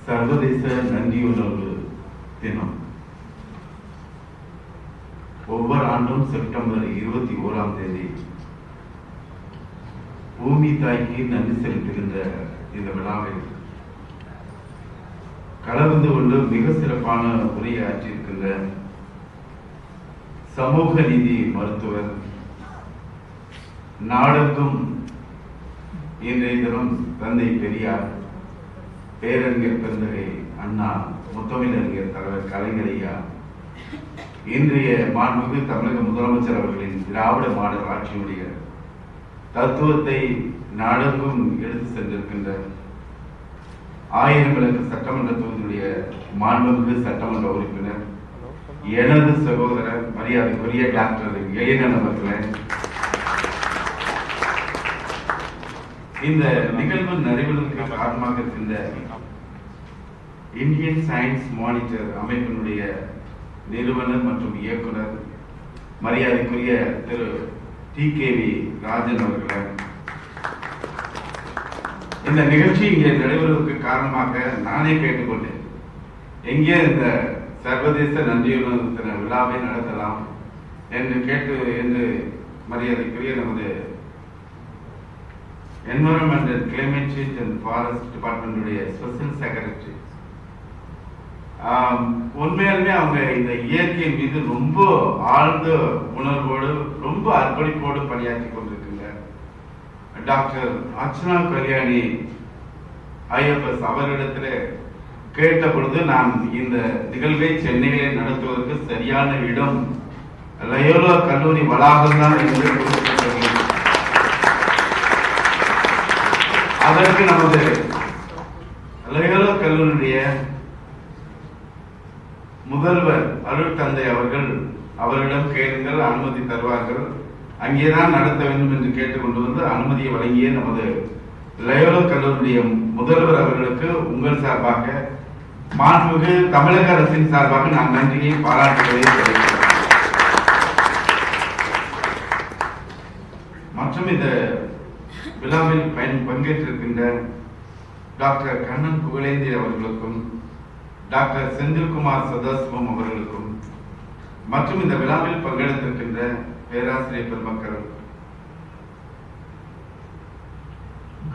சர்வதேச நன்றியுணர்வு தினம் ஒவ்வொரு ஆண்டும் செப்டம்பர் 21ஆம் தேதி பூமி தாய்க்கு நன்றி செலுத்துகின்ற இந்த விழாவில் கலந்து கொண்டு மிக சிறப்பான உரையாற்றியிருக்கின்ற சமூக நீதி மருத்துவர், நாடெங்கும் இன்றைய தினம் தந்தை பெரியார், பேரறிஞர் பெருந்தகை அண்ணா, முத்தமிழறிஞர் தலைவர் கலைஞர் ஐயா, இன்றைய மாண்புமிகு தமிழக முதலமைச்சர் அவர்களின் திராவிட மாடல் ஆட்சியுடைய தத்துவத்தை நாடெங்கும் எடுத்து சென்றிருக்கின்ற ஆயிரங்களுக்கு சட்டமன்ற தொகுதியுடைய மாண்புமிகு சட்டமன்ற உறுப்பினர், எனது சகோதரர் மரியாதைக்குரிய டாக்டர் எழிலன் அவர்களே, இந்த நிகழ்வு நடைபெறுவதற்கு காரணமாக இருக்கின்ற இந்தியன் சயின்ஸ் மானிட்டர் அமைப்பினுடைய நிறுவனர் மற்றும் இயக்குனர் மரியாதைக்குரிய திரு TKV ராஜன் அவர்களே, இந்த நிகழ்ச்சி இங்கே நடைபெறுவதற்கு காரணமாக நானே கேட்டுக்கொண்டேன், எங்கே இந்த சர்வதேச நன்றியுணர்வு விழாவை நடத்தலாம் என்று மரியாதைக்குரிய நமது environment and climate change and forest டிபார்ட்மெண்டுடைய ஸ்பெஷல் செக்ரட்டரி, உண்மையாலுமே அவங்க இந்த இயற்கையின் மீது ரொம்ப ஆழ்ந்த உணர்வோடு ரொம்ப அர்ப்பணிப்போடு பணியாற்றி கொண்டிருக்கின்ற டாக்டர் அர்ச்சனா கல்யாணி IFS அவரிடத்துல கேட்ட பொழுது, நான் இந்த நிகழ்வை சென்னையிலே நடத்துவதற்கு சரியான இடம் லயோலா கல்லூரி வளாகம் தான் என்று அதற்கு நமது லயோலா கல்லூரியுடைய முதல்வர் அருட்தந்தை அவர்களிடம் கேளுங்கள், அனுமதி தருவார்கள். அங்கேதான் நடத்த வேண்டும் என்று கேட்டுக்கொண்டு வந்து அனுமதியை வழங்கிய நமது லயோலா கல்லூரியுடைய முதல்வர் அவர்களுக்கு உங்கள் சார்பாக, மாண்புமிகு தமிழக அரசின் சார்பாக நான் நன்றியை பாராட்டுவதை தெரிவிக்கிறேன். மற்றும் இந்த விழாவில் பங்கேற்றிருக்கின்ற டாக்டர் கண்ணன் புகழேந்தி அவர்களுக்கும், டாக்டர் செந்தில்குமார் சதாசிவம் அவர்களுக்கும், மற்றும் இந்த விழாவில் பங்கெடுத்திருக்கின்ற பேராசிரியர் பெருமக்கள்,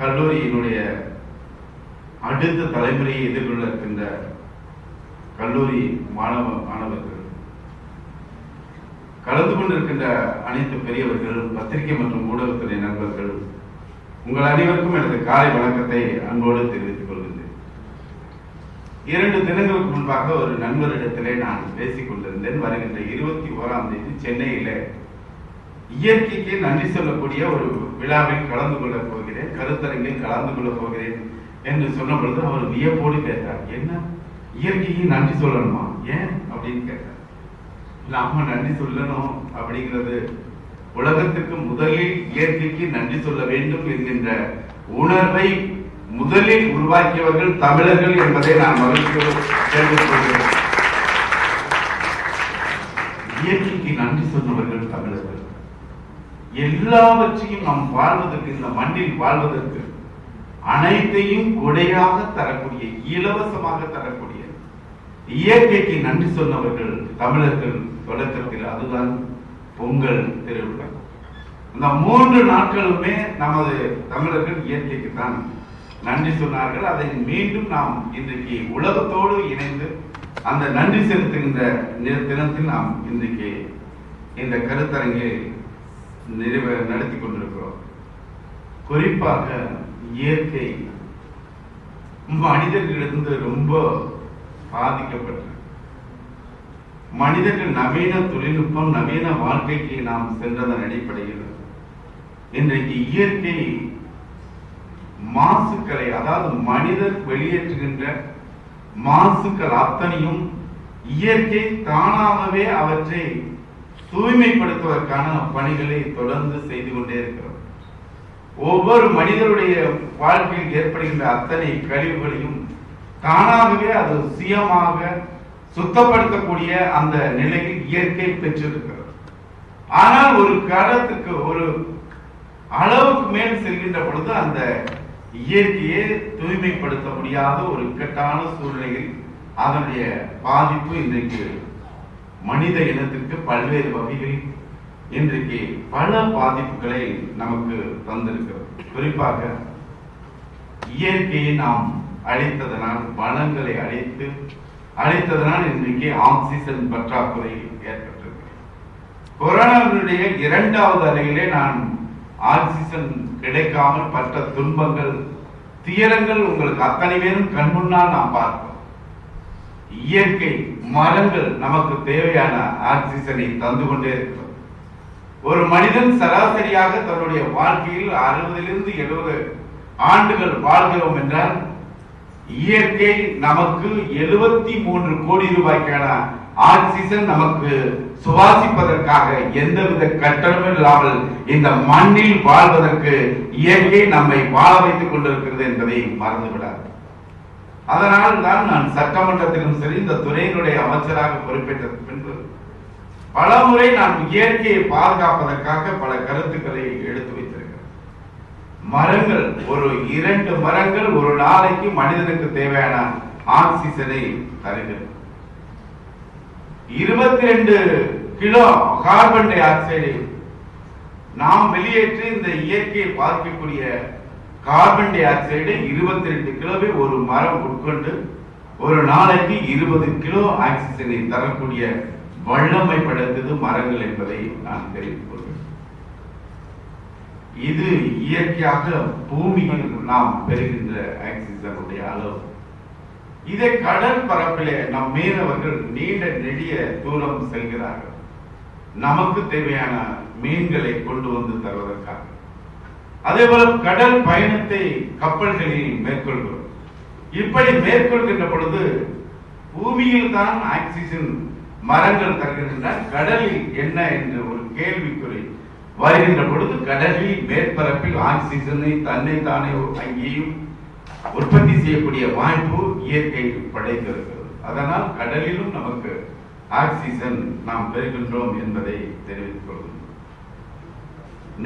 கல்லூரியினுடைய அடுத்த தலைமுறையை எதிர்கொள்ள இருக்கின்ற கல்லூரி மாணவர்கள், கலந்து கொண்டிருக்கின்ற அனைத்து பெரியவர்கள், பத்திரிகை மற்றும் ஊடகத்துறை நண்பர்கள், உங்கள் அனைவருக்கும் எனது காலை வணக்கத்தை அன்போடு தெரிவித்துக் கொள்கின்றேன். 2 தினங்களுக்கு முன்பாக ஒரு நண்பரிடத்திலே நான் பேசிக் கொண்டிருந்தேன். வருகின்ற 21ஆம் தேதி சென்னையில இயற்கைக்கு நன்றி சொல்லக்கூடிய ஒரு விழாவில் கலந்து கொள்ளப் போகிறேன், கருத்தரங்கில் கலந்து கொள்ளப் போகிறேன் என்று சொன்ன பொழுது அவர் வியப்போடு கேட்டார், என்ன இயற்கைக்கு நன்றி சொல்லணுமா, ஏன் அப்படின்னு கேட்டார். நாம நன்றி சொல்லணும் அப்படிங்கிறது, உலகத்துக்கு முதலில் இயற்கைக்கு நன்றி சொல்ல வேண்டும் என்கின்ற உணர்வை முதலில் உருவாக்கியவர்கள் தமிழர்கள் என்பதை நான் மகிழ்ச்சியோடு தெரிவித்துக் கொள்கிறேன். இயற்கைக்கு நன்றி சொன்னவர்கள் தமிழர்கள். எல்லாவற்றையும் நாம் வாழ்வதற்கு, இந்த மண்ணில் வாழ்வதற்கு அனைத்தையும் கொடையாக தரக்கூடிய, இலவசமாக தரக்கூடிய இயற்கைக்கு நன்றி சொன்னவர்கள் தமிழர்கள். தொடக்கத்தில் அதுதான் பொங்கல் திருவிழா. இந்த 3 நாட்களுமே நமது தமிழர்கள் இயற்கைக்கு தான் நன்றி சொன்னார்கள். அதை மீண்டும் நாம் இன்றைக்கு உலகத்தோடு இணைந்து அந்த நன்றி செலுத்துகின்ற தினத்தில் நாம் இன்றைக்கு இந்த கருத்தரங்கை நடத்தி கொண்டிருக்கிறோம். குறிப்பாக இயற்கை மனிதர்களிலிருந்து ரொம்ப பாதிக்கப்பட்ட மனிதர்கள் நவீன தொழில்நுட்பம், நவீன வாழ்க்கைக்கு நாம் சென்றதன் அடிப்படையில் இன்றைக்கு இயற்கை மாசுக்களை, அதாவது மனிதர் வெளியேற்றுகின்ற மாசுக்கள் அத்தனையும் இயற்கை தானாகவே அவற்றை தூய்மைப்படுத்துவதற்கான பணிகளை தொடர்ந்து செய்து கொண்டே இருக்கிறோம். ஒவ்வொரு மனிதருடைய வாழ்க்கையில் ஏற்படுகின்ற அத்தனை கழிவுகளையும் தானாகவே அது சுயமாக சுத்தப்படுத்தக்கூடிய அந்த நிலையில் இயற்கை பெற்றிருக்கிறது. ஆனால் ஒரு காலத்துக்கு, ஒரு அளவுக்கு மேல் செல்கின்ற பொழுது அந்த இயற்கையை தூய்மைப்படுத்த முடியாத ஒரு இக்கட்டான சூழ்நிலையில் அதனுடைய பாதிப்பு இன்றைக்கு மனித இனத்திற்கு பல்வேறு வகைகளில் இன்றைக்கு பல பாதிப்புகளை நமக்கு தந்திருக்கிறது. குறிப்பாக இயற்கையை நாம் அழித்ததனால், வனங்களை அழித்ததனால் இன்றைக்கு ஆக்சிஜன் பற்றாக்குறை ஏற்பட்டிருக்கு. கொரோனாவினுடைய 2வது அலையிலே நான் ஆக்சிஜன் கிடைக்காமல் பட்ட துன்பங்கள், துயரங்கள் உங்களுக்கு அத்தனை பேரும் கண்முன்னால் நாம் பார்ப்போம். இயற்கை மரங்கள் நமக்கு தேவையான ஆக்சிஜனை தந்து கொண்டே இருக்கிறது. ஒரு மனிதன் சராசரியாக தன்னுடைய வாழ்க்கையில் 60 to 70 ஆண்டுகள் வாழ்கிறோம் என்றால், இயற்கை நமக்கு 73 கோடி ரூபாய்க்கான ஆக்சிஜன் நமக்கு சுவாசிப்பதற்காக எந்தவித கட்டணமும் இல்லாமல் இந்த மண்ணில் வாழ்வதற்கு இயற்கை நம்மை வாழ வைத்துக் கொண்டிருக்கிறது என்பதை மறந்துவிடாது. அதனால் தான் நான் சட்டமன்றத்திலும் சரி, இந்த துறையினுடைய அமைச்சராக பொறுப்பேற்ற பின்பு பல முறை நான் இயற்கையை பாதுகாப்பதற்காக பல கருத்துக்களை எடுத்து வைத்திருக்கிறேன். மரங்கள், ஒரு 2 மரங்கள் ஒரு நாளைக்கு மனிதனுக்கு தேவையான ஆக்சிஜனை தருகிறது. 22 கிலோ கார்பன் டை ஆக்சைடை நாம் வெளியேற்றி இந்த இயற்கையை பாதிக்கக்கூடிய கார்பன் டை ஆக்சைடை 22 கிலோவை ஒரு மரம் உட்கொண்டு ஒரு நாளைக்கு 20 கிலோ ஆக்சிஜனை தரக்கூடிய வல்லமை படைத்தது மரங்கள் என்பதை நான் தெரிவித்துக் கொள்கிறேன். இது இயற்கையாக பூமியில் நாம் பெறுகின்ற ஆக்சிஜனுடைய அளவு. இதை கடல் பரப்பிலே நம் மீனவர்கள் நீண்ட நெடிய தூரம் செல்கிறார்கள், நமக்கு தேவையான மீன்களை கொண்டு வந்து தருவதற்காக. அதே போல கடல் பயணத்தை கப்பல்களில் மேற்கொள்கிறோம். இப்படி மேற்கொள்கின்ற பொழுது பூமியில் தான் ஆக்சிஜன் மரங்கள் தருகின்றன, கடலில் என்ன என்று ஒரு கேள்விக்குறி வருகின்ற பொழுது கடலில் மேற்பரப்பில் ஆக்சிஜனை தன்னை தானே அங்கேயும் உற்பத்தி செய்யக்கூடிய வாய்ப்பு இயற்கை படைத்திருக்கிறது. அதனால் கடலிலும் நமக்கு ஆக்சிஜன் நாம் பெறுகின்றோம் என்பதை தெரிவித்துக் கொள்கிறோம்.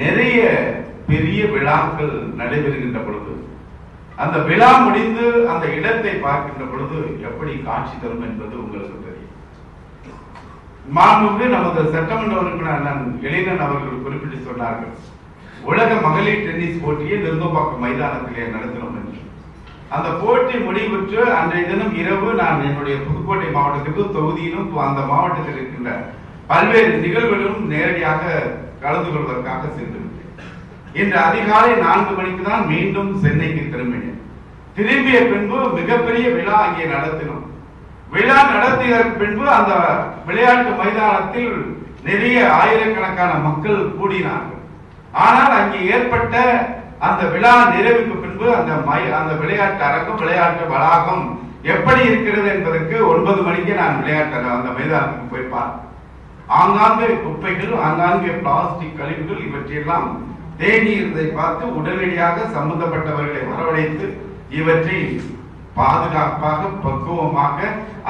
நிறைய பெரிய விழாக்கள் நடைபெறுகின்ற பொழுது அந்த விழா முடிந்து அந்த இடத்தை பார்க்கின்ற பொழுது எப்படி காட்சி தரும் என்பது உங்களுக்கு தெரியும். மாண்புமிகு நமது சட்டமன்ற உறுப்பினர் எழிலன் அவர்கள் குறிப்பிட்டு சொன்னார்கள், உலக மகளிர் டென்னிஸ் போட்டியை நிருந்தம்பாக்கம் மைதானத்திலே நடத்தினோம் என்று. அந்த போட்டி முடிவுற்று அன்றைய தினம் இரவு நான் என்னுடைய புதுக்கோட்டை மாவட்டத்திற்கு தொகுதியிலும் அந்த மாவட்டத்தில் இருக்கின்ற பல்வேறு நிகழ்வுகளும் நேரடியாக கலந்து கொள்வதற்காக சென்றிருக்கிறேன். இன்று அதிகாலை 4 மணிக்கு தான் மீண்டும் சென்னைக்கு திரும்பினேன். திரும்பிய பின்பு மிகப்பெரிய விழா அங்கே நடத்தினோம். விழா நடத்திய பின்பு அந்த விளையாட்டு மைதானத்தில் நிறைய ஆயிரக்கணக்கான மக்கள் கூடினார்கள். ஆனால் அங்கே ஏற்பட்ட அந்த விழா நிறைவுக்கு பின்பு அந்த விளையாட்டு அரங்கம், விளையாட்டு வளாகம் எப்படி இருக்கிறது என்பதற்கு 9 மணிக்கு நான் விளையாட்டு அந்த மைதானத்துக்கு போய் பார்த்தேன். ஆங்காங்கே குப்பைகள், ஆங்காங்கே பிளாஸ்டிக் கழிவுகள் இவற்றையெல்லாம் தேங்கி இருந்ததை பார்த்து உடனடியாக சம்பந்தப்பட்டவர்களை வரவழைத்து இவற்றை பாதுகாப்பாக பக்குவமாக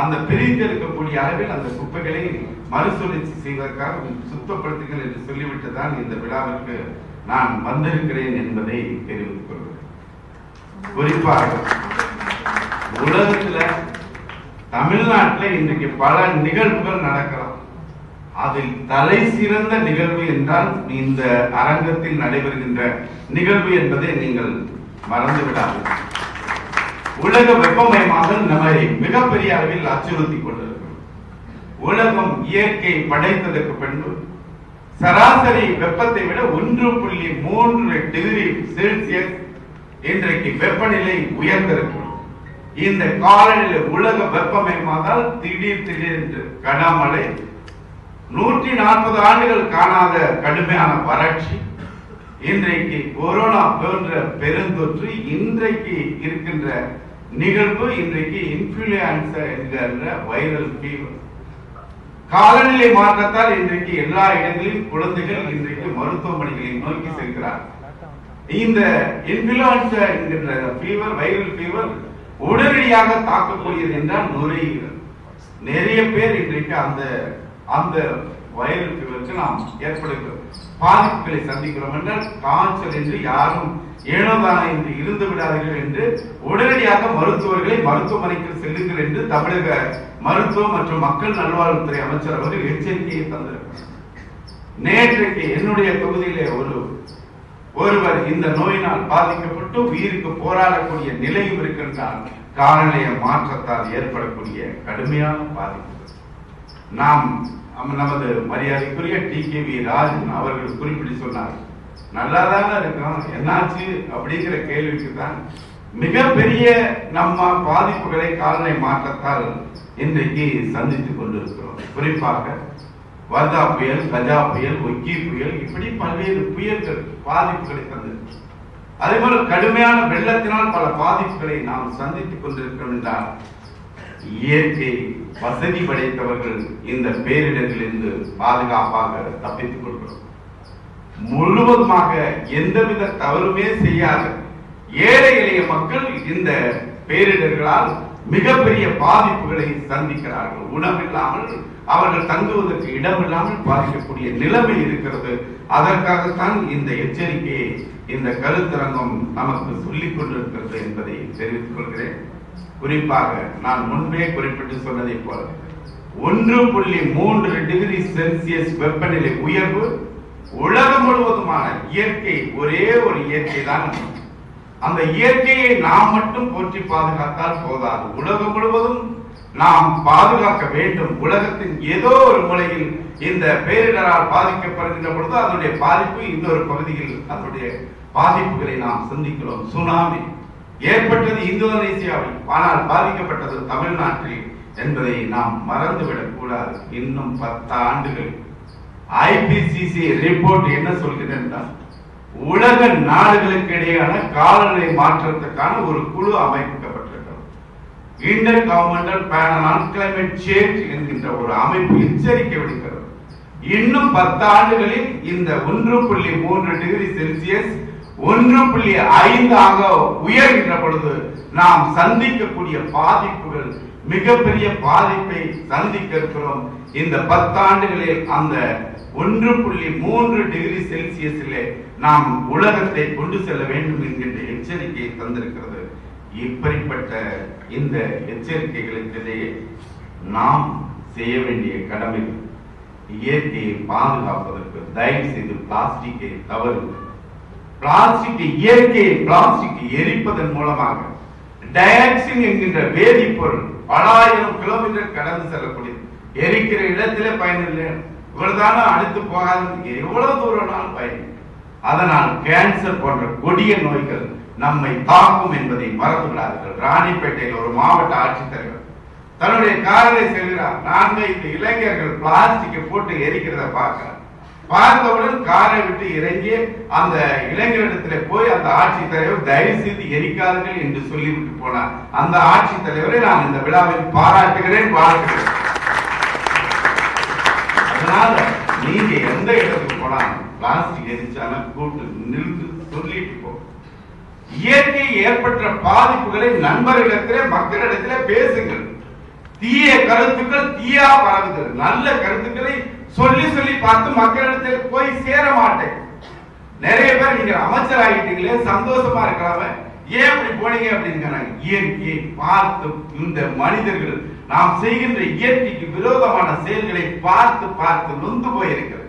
அந்த பிரித்தெடுக்கக்கூடிய அளவில் அந்த குப்பைகளை மறுசுழற்சி செய்வதற்காக சுத்தப்படுத்துங்கள் என்று சொல்லிவிட்டு தான் இந்த விழாவிற்கு நான் வந்திருக்கிறேன் என்பதை தெரிவித்துக் கொள்கிறேன். குறிப்பாக உலகத்துல தமிழ்நாட்டில் இன்றைக்கு பல நிகழ்வுகள் நடக்கலாம். அதில் தலை சிறந்த நிகழ்வு என்றால் இந்த அரங்கத்தில் நடைபெறுகின்ற நிகழ்வு என்பதை நீங்கள் மறந்துவிடாதீர்கள். உலக வெப்பமயமாதல் நம்மை மிகப்பெரிய அளவில் அச்சுறுத்தி கொண்டிருக்கிறது. உலகம் இயற்கை படைத்ததற்கு பின்பு சராசரி வெப்பத்தை விட 1.3 டிகிரி செல்சியஸ் இன்றைக்கு வெப்பநிலை உயர்ந்திருக்கிறது. இந்த காலநிலை உலக வெப்பமயமாதல் திடீர் கனமழை, 140 ஆண்டுகள் காணாத கடுமையான வறட்சி, இன்றைக்கு கொரோனா போன்ற பெருந்தொற்று, இன்றைக்கு இருக்கின்ற நிகழ்வு இன்றைக்கு இன்ஃப்ளூயன்சா என்கிற வைரல் ஃபீவர். காலநிலை மாற்றத்தால் இன்றைக்கு எல்லா இடங்களிலும் குழந்தைகள் இன்றைக்கு மருத்துவமனைகளை நோக்கி செல்கிறார். இந்த இன்ஃப்ளூயன்சா என்கின்ற ஃபீவர், வைரல் ஃபீவர் உடனடியாக தாக்கக்கூடியது என்றால் நுரையீரல். நிறைய பேர் இன்றைக்கு அந்த வைரல் ஃபீவருக்கு நாம் ஏற்படுகிற பாதிப்புகளை சந்திக்கிறோம் என்றால் காய்ச்சல் என்று யாரும் ஏனோதான என்று இருந்து விடாதீர்கள் என்று உடனடியாக மருத்துவர்களை மருத்துவமனைக்கு செல்லுங்கள் என்று தமிழக மருத்துவ மற்றும் மக்கள் நல்வாழ்வுத்துறை அமைச்சர் அவர்கள் எச்சரிக்கையை தந்திருக்கிறார். நேற்றைக்கு என்னுடைய தொகுதியிலே ஒருவர் இந்த நோயினால் பாதிக்கப்பட்டு உயிருக்கு போராடக்கூடிய நிலையும் இருக்கின்றார். காலநிலை மாற்றத்தால் ஏற்படக்கூடிய கடுமையான பாதிப்பு. நாம் நமது மரியாதைக்குரிய டிகேவி ராஜன் அவர்கள் குறிப்பிட்டு சொன்னார், நல்லாதானே இருக்கும், என்னாச்சு அப்படிங்கிற கேள்விக்கு தான் மிகப்பெரிய நம்ம பாதிப்புகளை காலநிலை மாற்றத்தால் இன்றைக்கு சந்தித்துக் கொண்டிருக்கிறோம். குறிப்பாக வர்தா புயல், கஜா புயல், ஒக்கி புயல், இப்படி பல்வேறு புயல்கள் பாதிப்புகளை தந்திருக்கு. அதே போல கடுமையான வெள்ளத்தினால் பல பாதிப்புகளை நாம் சந்தித்துக் கொண்டிருக்கிறோம் என்றால் இயற்கை வசதி படைத்தவர்கள் இந்த பேரிடரிலிருந்து பாதுகாப்பாக தப்பித்துக் கொள்கிறோம். முழுவதுமாக எந்தவித தவறுமே செய்யாத ஏழை எளிய மக்கள் இந்த பேரிடர்களால் மிகப்பெரிய பாதிப்புகளை சந்திக்கிறார்கள். உணவில்லாமல் அவர்கள் தங்குவதற்கு இடமில்லாமல் பாதிக்கக்கூடிய நிலைமை இருக்கிறது. அதற்காகத்தான் இந்த எச்சரிக்கையை இந்த கருத்தரங்கம் நமக்கு சொல்லிக் கொண்டிருக்கிறது என்பதை தெரிவித்துக் கொள்கிறேன். குறிப்பாக நான் முன்பே குறிப்பிட்டு சொன்னதை போல 1.3 டிகிரி செல்சியஸ் வெப்பநிலை உயர்வு உலகம் முழுவதுமான இயற்கை, ஒரே ஒரு இயற்கை தான். அந்த இயற்கையை நாம் மட்டும் போற்றி பாதுகாத்தால் போதாது, உலகம் முழுவதும் நாம் பாதுகாக்க வேண்டும். உலகத்தின் ஏதோ ஒரு மூலையில் இந்த பேரிடரால் பாதிக்கப்படுகின்ற பொழுது அதனுடைய பாதிப்பு இன்னொரு பகுதியில் அதனுடைய பாதிப்புகளை நாம் சந்திக்கிறோம். சுனாமி ஏற்பட்டது இந்தோனேசியாவில், ஆனால் பாதிக்கப்பட்டது தமிழ்நாட்டில் என்பதை நாம் மறந்துவிடக் கூடாது. இன்னும் 10 ஆண்டுகள் ஐபிசிசி ரிப்போர்ட் என்ன சொல்கிறது என்றால் உலக நாடுகளுக்கு இடையேயான காலநிலை மாற்றத்துக்கான ஒரு குழு அமைக்கப்பட்டிருக்கிறது. Inter governmental panel on climate change என்கின்ற ஒரு அமைப்பு எச்சரிக்கை விடுக்கிறது. இன்னும் 10 ஆண்டுகளில் இந்த 1.3 டிகிரி செல்சியஸ் 1.5 ஆக உயர்கின்ற பொழுது நாம் சந்திக்கக்கூடிய பாதிப்புகள் மிகப்பெரிய பாதிப்பை சந்திக்க இருக்கிறோம். இந்த 10 ஆண்டுகளில் அந்த 1.3 டிகிரி செல்சியஸிலே நாம் உலகத்தை கொண்டு செல்ல வேண்டும் என்கின்ற எச்சரிக்கையை தந்திருக்கிறது. இப்படிப்பட்ட இந்த எச்சரிக்கைகளுக்கிடையே நாம் செய்ய வேண்டிய கடமை இயற்கையை பாதுகாப்பதற்கு தயவு செய்து பிளாஸ்டிக்கை தவறு. பிளாஸ்டிக் இயற்கையை பிளாஸ்டிக் எரிப்பதன் மூலமாக டயாக்சின் என்கின்ற வேதிப்பொருள் பல ஆயிரம் கிலோமீட்டர் கடந்து செல்லக்கூடியது. எரிக்கிற இடத்திலே பயனில்லை, இவ்வளவுதான அடுத்து போகாது, எவ்வளவு தூரம்னாலும் பயன். அதனால் கேன்சர் போன்ற கொடிய நோய்கள் நம்மை தாக்கும் என்பதை மறந்து விடாதீர்கள். ராணிப்பேட்டையில் ஒரு மாவட்ட ஆட்சித்தலைவர் தன்னுடைய காரிலே செல்கிறார். 4-5 இளைஞர்கள் பிளாஸ்டிக்கை போட்டு எரிக்கிறத பார்த்தவுடன் காரை விட்டு இறங்கி அந்த இளைஞரிடத்துல போய் அந்த ஆட்சித்தலைவர் தயவு செய்து எரிக்காதீர்கள் என்று சொல்லிவிட்டு போனார். அந்த ஆட்சித்தலைவரை நான் இந்த விழாவில் பாராட்டுகிறேன், வாழ்த்துகிறேன். அதனால நீங்க எந்த இடத்துக்கு போனாலும் பிளாஸ்டிக் எரிச்சாலும் கூட்டு நிறுத்து சொல்லிட்டு போ. இயற்கை ஏற்பட்ட பாதிப்புகளை நண்பர்களிடத்திலே மக்களிடத்திலே பேசுங்கள். தீய கருத்துக்கள் தீயா பரவுது. நல்ல கருத்துக்களை சொல்லி சொல்லி பார்த்து மக்களிடத்தில் போய் சேர மாட்டேன். நிறைய பேர் நீங்க அமைச்சராகிட்டீங்களே, சந்தோஷமா இருக்கலாம, ஏன் அப்படி போனீங்க அப்படின்னு. இயற்கையை பார்த்து இந்த மனிதர்கள் நாம் செய்கின்ற இயற்கைக்கு விரோதமான செயல்களை பார்த்து பார்த்து நொந்து போயிருக்கிறது.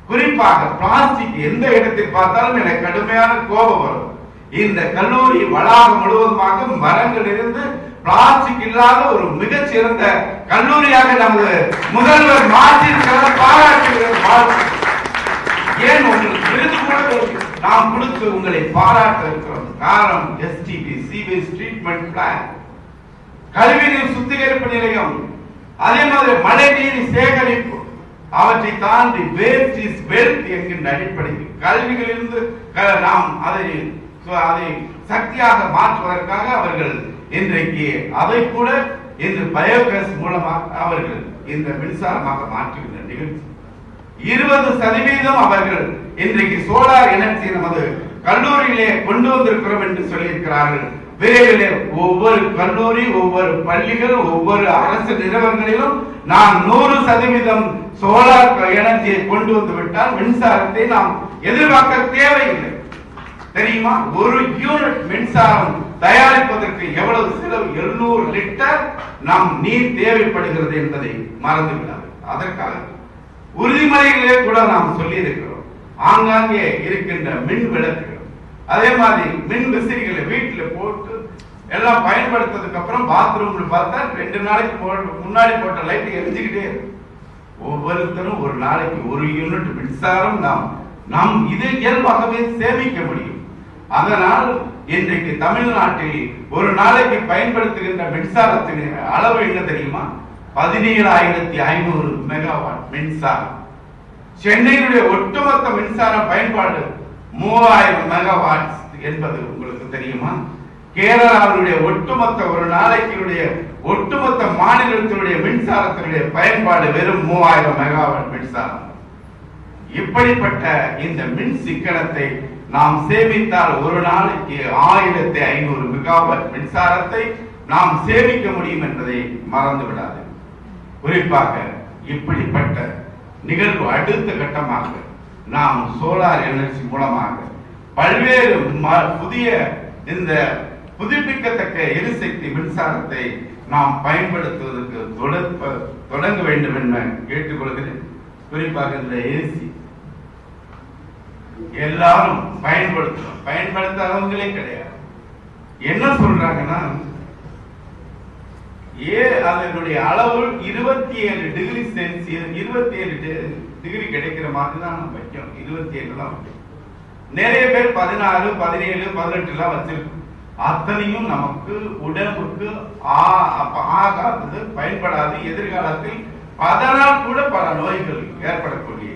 குறிப்பாக பிளாஸ்டிக் எந்த இடத்தில் பார்த்தாலும் எனக்கு கடுமையான கோபம் வரும். இந்த கல்லூரி வளாகம் முழுவதுமாக மரங்கள் இருந்து பிளாஸ்டிக் இல்லாத ஒரு மிகச்சிறந்த கல்லூரியாக நமது முதல்வர் மாற்றியிருக்கிறார், பாராட்டுகிறேன். ஏன் உங்களுக்கு விருது கூட நாம் கொடுத்து உங்களை பாராட்ட இருக்கிறோம். காரணம் எஸ்டிபி சீவேஜ் ட்ரீட்மெண்ட் பிளான், கழிவுநீர் சுத்திகரிப்பு நிலையம், அதே மாதிரி மழை நீர் சேகரிப்பு, அவற்றை தாண்டி வேஸ்ட் இஸ் வெல்த் என்கின்ற அடிப்படையில் கல்விகளிலிருந்து நாம் அதை சக்தியாக மாற்றுவதற்காக அவர்கள் இன்றைக்கு அதை கூட இன்று பயோகேஸ் மூலமாக அவர்கள் இந்த மின்சாரமாக மாற்றுகின்ற நிகழ்ச்சி 20% அவர்கள் இன்றைக்கு சோலார் எனர்ஜி நமது கல்லூரியிலே கொண்டு வந்திருக்கிறோம் என்று சொல்லியிருக்கிறார்கள். விரைவிலே ஒவ்வொரு கல்லூரி, ஒவ்வொரு பள்ளிகள், ஒவ்வொரு அரசு நிறுவனங்களிலும் நாம் 100% சோலார் எனர்ஜியை கொண்டு வந்து விட்டால் மின்சாரத்தை நாம் எதிர்பார்க்க தேவையில்லை. தெரியுமா? ஒரு யூனிட் மின்சாரம் தயாரிப்பதற்கு எவ்வளவு செலவு? 700 லிட்டர் நம் நீர் தேவைப்படுகிறது என்பதை மறந்து விடாது. அதற்காக உறுதிமொழிகளே கூட நாம் சொல்லி இருக்கிறோம். ஆங்காங்கே இருக்கின்ற மின் விளக்குகள், அதே மாதிரி மின் விசிறிகளை வீட்டில் போட்டு எல்லாம் பயன்படுத்ததுக்கு அப்புறம் பாத்ரூம்ல பார்த்தா 2 நாளைக்கு முன்னாடி போட்ட லைட் எரிஞ்சுக்கிட்டே இருக்கும். ஒவ்வொருத்தரும் ஒரு நாளைக்கு 1 யூனிட் மின்சாரம் நாம் இதை இயல்பாகவே சேமிக்க முடியும். அதனால் இன்றைக்கு தமிழ்நாட்டில் ஒரு நாளைக்கு பயன்படுத்துகின்ற மின்சாரத்தின் அளவு என்ன தெரியுமா? 17,500 மெகாவாட் மின்சாரம். சென்னையினுடைய ஒட்டுமொத்த மின்சார பயன்பாடு 3000 மெகாவாட் என்பது உங்களுக்கு தெரியுமா? கேரளாவுடைய ஒட்டுமொத்த ஒரு நாளைக்கு ஒட்டுமொத்த மாநிலத்தினுடைய மின்சாரத்தினுடைய பயன்பாடு வெறும் 3000 மெகாவாட் மின்சாரம். இப்படிப்பட்ட இந்த மின் சிக்கனத்தை நாம் சேமித்தால் ஒரு நாளைக்கு 1500 மெகாவாட் மின்சாரத்தை நாம் சேமிக்க முடியும் என்பதை மறந்து விடாது. குறிப்பாக இப்படிப்பட்ட நிகழ்வு அடுத்த கட்டமாக நாம் சோலார் எனர்ஜி மூலமாக பல்வேறு புதிய இந்த புதுப்பிக்கத்தக்க எரிசக்தி மின்சாரத்தை நாம் பயன்படுத்துவதற்கு தொடங்க வேண்டும் என கேட்டுக்கொள்கிறேன். குறிப்பாக இந்த ஏசி எல்லாரும் பயன்படுத்தாதவங்களே கிடையாது. என்ன சொல்றாங்கன்னா, அதனுடைய அளவு 27 டிகிரி செல்சியஸ் 27 டிகிரி கிடைக்கிற மாதிரி தான் நம்ம வைக்கணும். 27 தான் வைக்கணும். நிறைய பேர் 16, 17, 18 எல்லாம் வச்சிருக்கோம். அத்தனையும் நமக்கு உடம்புக்கு ஆகாதது, பயன்படாது. எதிர்காலத்தில் அதனால் கூட பல நோய்கள் ஏற்படக்கூடிய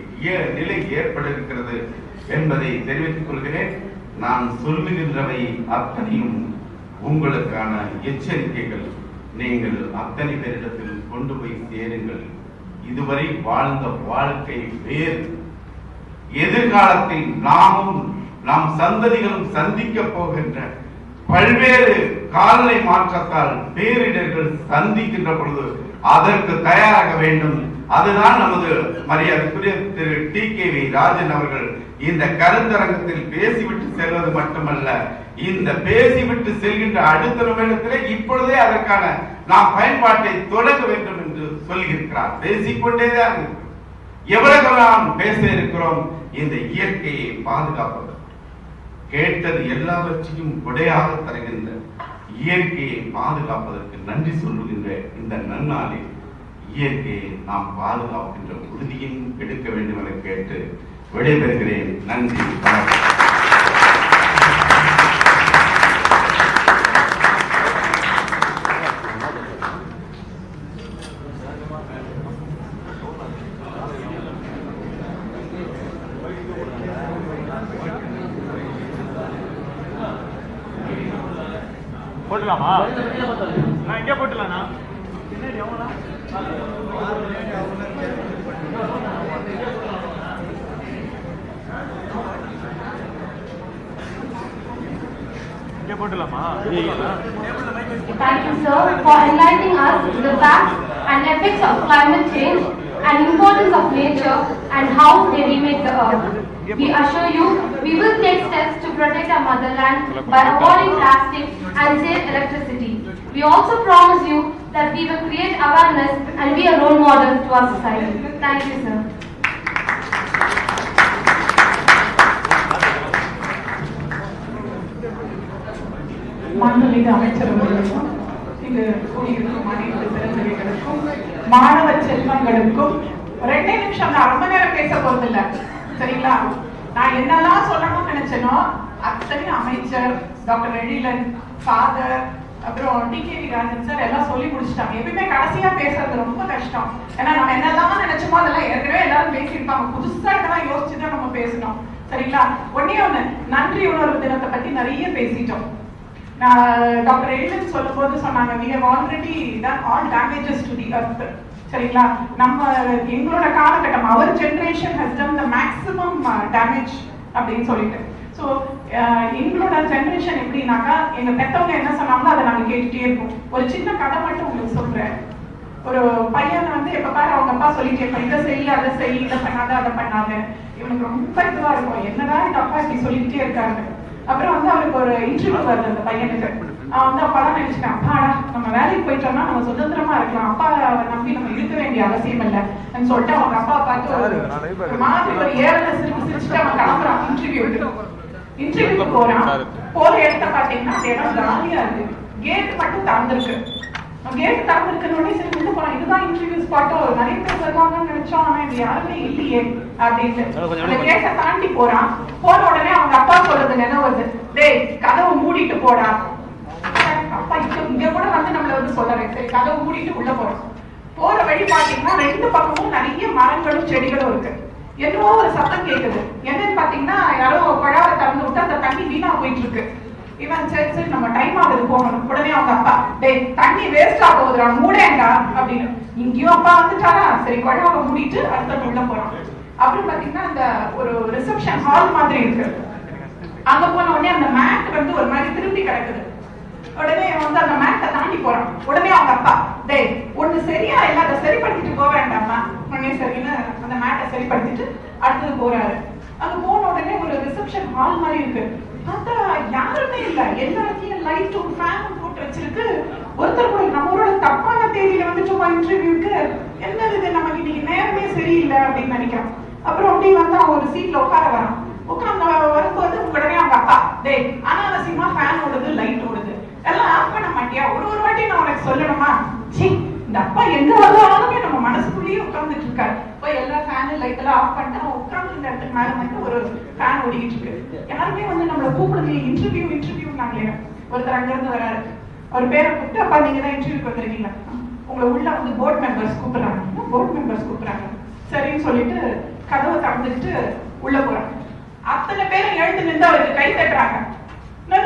நிலை ஏற்பட இருக்கிறது என்பதை தெரிவித்துக் கொள்கிறேன். நான் சொல்லுகின்றவை அத்தனையும் உங்களுக்கான எச்சரிக்கைகள் நீங்கள் அத்தனை பேரிடத்தில் கொண்டு போய் சேருங்கள். இதுவரை வாழ்ந்த வாழ்க்கை வேறு. எதிர்காலத்தில் நாமும் நம் சந்ததிகளும் சந்திக்க போகின்ற பல்வேறு காலநிலை மாற்றத்தால் பேரிடர்கள் சந்திக்கின்ற பொழுது அதற்கு தயாராக வேண்டும். அதுதான் நமது மரியாதைக்குரிய திரு TKV ராஜன் அவர்கள் இந்த கருத்தரங்கத்தில் பேசிவிட்டு செல்வது மட்டுமல்ல, இந்த பேசிவிட்டு செல்கின்ற அடுத்த நிமிடத்திலே இப்பொழுதே அதற்கான நாம் பயன்பாட்டை தொடங்க வேண்டும் என்று சொல்லியிருக்கிறார். பேசிக்கொண்டேதான் எவ்வளவு நாம் பேச இருக்கிறோம். இந்த இயற்கையை பாதுகாப்பது கேட்டது எல்லாவற்றையும் கொடையாக தருகின்ற இயற்கையை பாதுகாப்பதற்கு நன்றி சொல்லுகின்ற இந்த நன்னாளில் இயற்கையை நாம் பாதுகாக்கின்ற உறுதியும் எடுக்க வேண்டும் என கேட்டு விடைபெறுகிறேன். நன்றி. போட்டலாமா? நான் இங்கே போட்டலாண்ணா. பின்னாடி எவ்வளோ இங்கே போட்டலாமா? Thank you, sir, for enlightening us the facts and effects of climate change and importance of nature and how they remake the earth. We assure you, we will take steps to protect our motherland by avoiding plastic and save electricity. We also promise you that we will create awareness and be a role model to our society. Thank you, sir. மாண்புமிகு அமைச்சர் அவர்களுக்கும் இங்கு கூடியிருக்கும் அனைத்து பெருந்தகைகளுக்கும் மாணவ செல்வங்களுக்கும் 2 நிமிஷம் நான் ரொம்ப நேரம் பேச போறதில்லை, சரிங்களா? நான் என்னெல்லாம் சொல்லணும்னு நினைச்சேனோ அத்தனை அமைச்சர் டாக்டர் எழிலன், ஃபாதர், அப்புறம் TKV ராஜன் சார் எல்லாம் சொல்லி முடிச்சிட்டாங்க. எப்பயுமே கடைசியா பேசுறது ரொம்ப கஷ்டம். ஏன்னா நம்ம என்னெல்லாம் நினைச்சோமோ அதெல்லாம் ஏற்கனவே எல்லாரும் பேசியிருப்பாங்க. புதுசா இதெல்லாம் யோசிச்சுதான் நம்ம பேசணும், சரிங்களா? ஒண்ணே ஒண்ணு, நன்றி உணர்வு தினத்தை பத்தி நிறைய பேசிட்டோம். டாக்டர் எழிலன் சொல்லும் போது சொன்னாங்க, we have already done all damages to the earth. சரிங்களா? நம்ம எங்களோட காலகட்டம், our generation has done the maximum damage அப்படின்னு சொல்லிட்டு. ஸோ எங்களோட ஜென்ரேஷன் எப்படின்னாக்கா, எங்க பெற்றவங்க என்ன சொன்னாங்களோ அதை நாங்கள் கேட்டுட்டே இருப்போம். ஒரு சின்ன கதை மட்டும் உங்களுக்கு சொல்றேன். ஒரு பையன் வந்து எப்ப பாரு அவங்க அப்பா சொல்லிட்டே இருப்பான், இதை செய் அதை செய், இதை பண்ணாத அதை பண்ணாத. இவனுக்கு ரொம்ப இதுவா இருக்கும், என்னடா இந்த அப்பா இப்படி சொல்லிக்கிட்டே இருக்காங்க. அப்புறம் வந்து அவருக்கு ஒரு இன்டர்வியூ வருது அந்த பையனுக்கு. அவன் வந்து அப்பதான் நினைச்சிட்டேன், அப்பாடா நம்ம வேலைக்கு போயிட்டோம்னா நம்ம சுதந்திரமா இருக்கலாம், அப்பா நம்பி நம்ம இருக்க வேண்டிய அவசியம் இல்லைன்னு சொல்லிட்டு அவங்க அப்பா பார்த்து ஒரு மாதிரி ஒரு ஏழை சிரிச்சுட்டு அவன் கிளம்புறான் இன்டர்வியூக்கு போறான். போற இடத்த பாத்தீங்கன்னா அந்த இடம் காலியா இருக்கு, கேட் மட்டும் திறந்திருக்கு. கேட் திறந்திருக்கனோடனே சரி உள்ள போறான், இதுதான் இன்டர்வியூ ஸ்பாட்டோ, நிறைய பேர் வருவாங்கன்னு நினைச்சோம், ஆனா இது யாருமே இல்லையே அப்படின்னு அந்த கேட்டை தாண்டி போறான். போன உடனே அவங்க அப்பா சொல்றது என்ன வருது, டேய் கதவை மூடிட்டு போடா. அப்பா இங்க கூட வந்து நம்மள வந்து சொல்றேன், சரி கதவை மூடிட்டு உள்ள போறோம். போற வழி பாத்தீங்கன்னா 2 பக்கமும் நிறைய மரங்களும் செடிகளும் இருக்கு. என்னவோ ஒரு சத்தம் கேக்குது. என்னன்னு பாத்தீங்கன்னா யாரோ குழாவை திறந்து விட்டு அந்த தண்ணி வீணா போயிட்டு இருக்கு. இவன் சரி சரி நம்ம டைம் ஆகுது போகணும். உடனே அவங்க அப்பா, டேய் தண்ணி வேஸ்டா போகுதுடா மூடேண்டா அப்படின்னு. இங்கேயும் அப்பா வந்துட்டாரா, சரி குழாவை மூடிட்டு அடுத்த உள்ள போறான். அப்புறம் பாத்தீங்கன்னா அந்த ஒரு ரிசப்ஷன் ஹால் மாதிரி இருக்கு. அங்க போன உடனே அந்த மேட் வந்து ஒரு மாதிரி திரும்பி கிடக்குது. உடனே வந்து அந்த மேட்டை தாண்டி போறான். உடனே அவங்க அப்பா, டேய் ஒண்ணு சரியா இல்ல அதை சரிப்படுத்திட்டு போக வேண்டாமா. உடனே சரின்னு அந்த மேட்டை சரிப்படுத்திட்டு அடுத்தது போறாரு. அங்க போன உடனே ஒரு ரிசப்ஷன் ஹால் மாதிரி இருக்கு. பார்த்தா யாருமே இல்ல, எல்லா இடத்துலயும் லைட்டும் ஃபேனும் போட்டு வச்சிருக்கு. ஒருத்தர் கூட நம்மளோட தப்பான தேதியில வந்துட்டோமா இன்டர்வியூக்கு, என்ன இது நமக்கு இன்னைக்கு நேரமே சரியில்லை அப்படின்னு நினைக்கிறோம். அப்புறம் அப்படியே வந்து அவன் ஒரு சீட்ல உட்கார வரான். உட்கார்ந்து வரும்போது உடனே அவங்க அப்பா, டேய் அனாவசியமா ஃபேன் ஓடுது லைட் ஓடுது எல்லாம் ஆஃப் பண்ண மாட்டியா, ஒரு வாட்டி நான் உனக்கு சொல்லணுமா. சி இந்த அப்பா எங்க வந்தாலுமே நம்ம மனசுக்குள்ளேயே உட்கார்ந்துட்டு இருக்காரு. போய் எல்லா ஃபேனு லைட் எல்லாம் ஆஃப் பண்ணிட்டு அவன் உட்கார்ந்து இந்த இடத்துக்கு மேல வந்து ஒரு ஃபேன் ஓடிக்கிட்டு இருக்கு. யாருமே வந்து நம்மளை கூப்பிடுது இன்டர்வியூ நாங்களே. ஒருத்தர் அங்க இருந்து வராரு, அவர் பேரை கூப்பிட்டு, அப்பா நீங்க தான் இன்டர்வியூக்கு வந்திருக்கீங்க, உங்களை உள்ள வந்து போர்ட் மெம்பர்ஸ் கூப்பிடுறாங்க. சரின்னு சொல்லிட்டு கதவை திறந்துட்டு உள்ள போறாங்க. அத்தனை பேரும் எழுந்து நின்று அவருக்கு கை தட்டுறாங்க.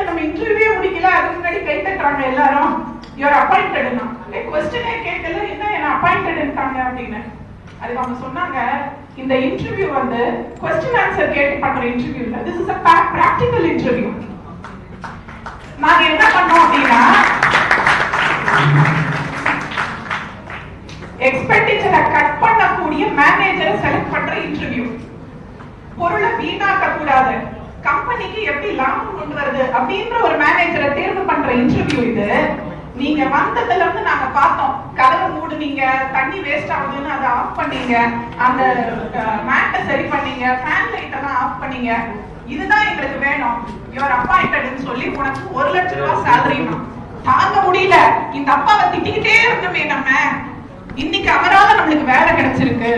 நம்ம இன்டர்வியூவே முடிக்கல, அதுக்கு முன்னாடி கை தட்ட கேக்குறாங்க எல்லாரும் யூஆர் அப்பாயிண்டட்னா क्वेश्चनே கேட்கல என்ன அப்பாயிண்டட்ன்றாங்க அப்படின்னு. அதுக்கு அவங்க சொன்னாங்க இந்த இன்டர்வியூ வந்து क्वेश्चन ஆன்சர் கேட்டு பண்ற இன்டர்வியூ இல்ல, this is a practical interview. நாங்க என்ன பண்ணோம் அப்படின்னா எக்ஸ்பெண்டிச்சரை கட் பண்ணக்கூடிய மேனேஜரை செலக்ட் பண்ற இன்டர்வியூ. பொருளை வீணாக்க கூடாது, கம்பெனிக்கு எப்படி லாபம் கொண்டு வருது அப்படின்ற ஒரு மேனேஜரை தேர்வு பண்ற இன்டர்வியூ இது. நீங்க வந்ததுல இருந்து நாங்க பார்த்தோம், கதவை மூடுனீங்க, தண்ணி வேஸ்ட் ஆகுதுன்னு அதை ஆஃப் பண்ணீங்க, அந்த மேட்டை சரி பண்ணீங்க, ஃபேன் லைட் எல்லாம் ஆஃப் பண்ணீங்க. இதுதான் எங்களுக்கு வேணும், யுவர் அப்பாயிண்டட்னு சொல்லி உனக்கு 1 லட்சம் ரூபாய் சேலரி. தாங்க முடியல, இந்த அப்பாவை திட்டிக்கிட்டே இருந்தோமே நம்ம, இன்னைக்கு அவரால நம்மளுக்கு வேலை கிடைச்சிருக்கு.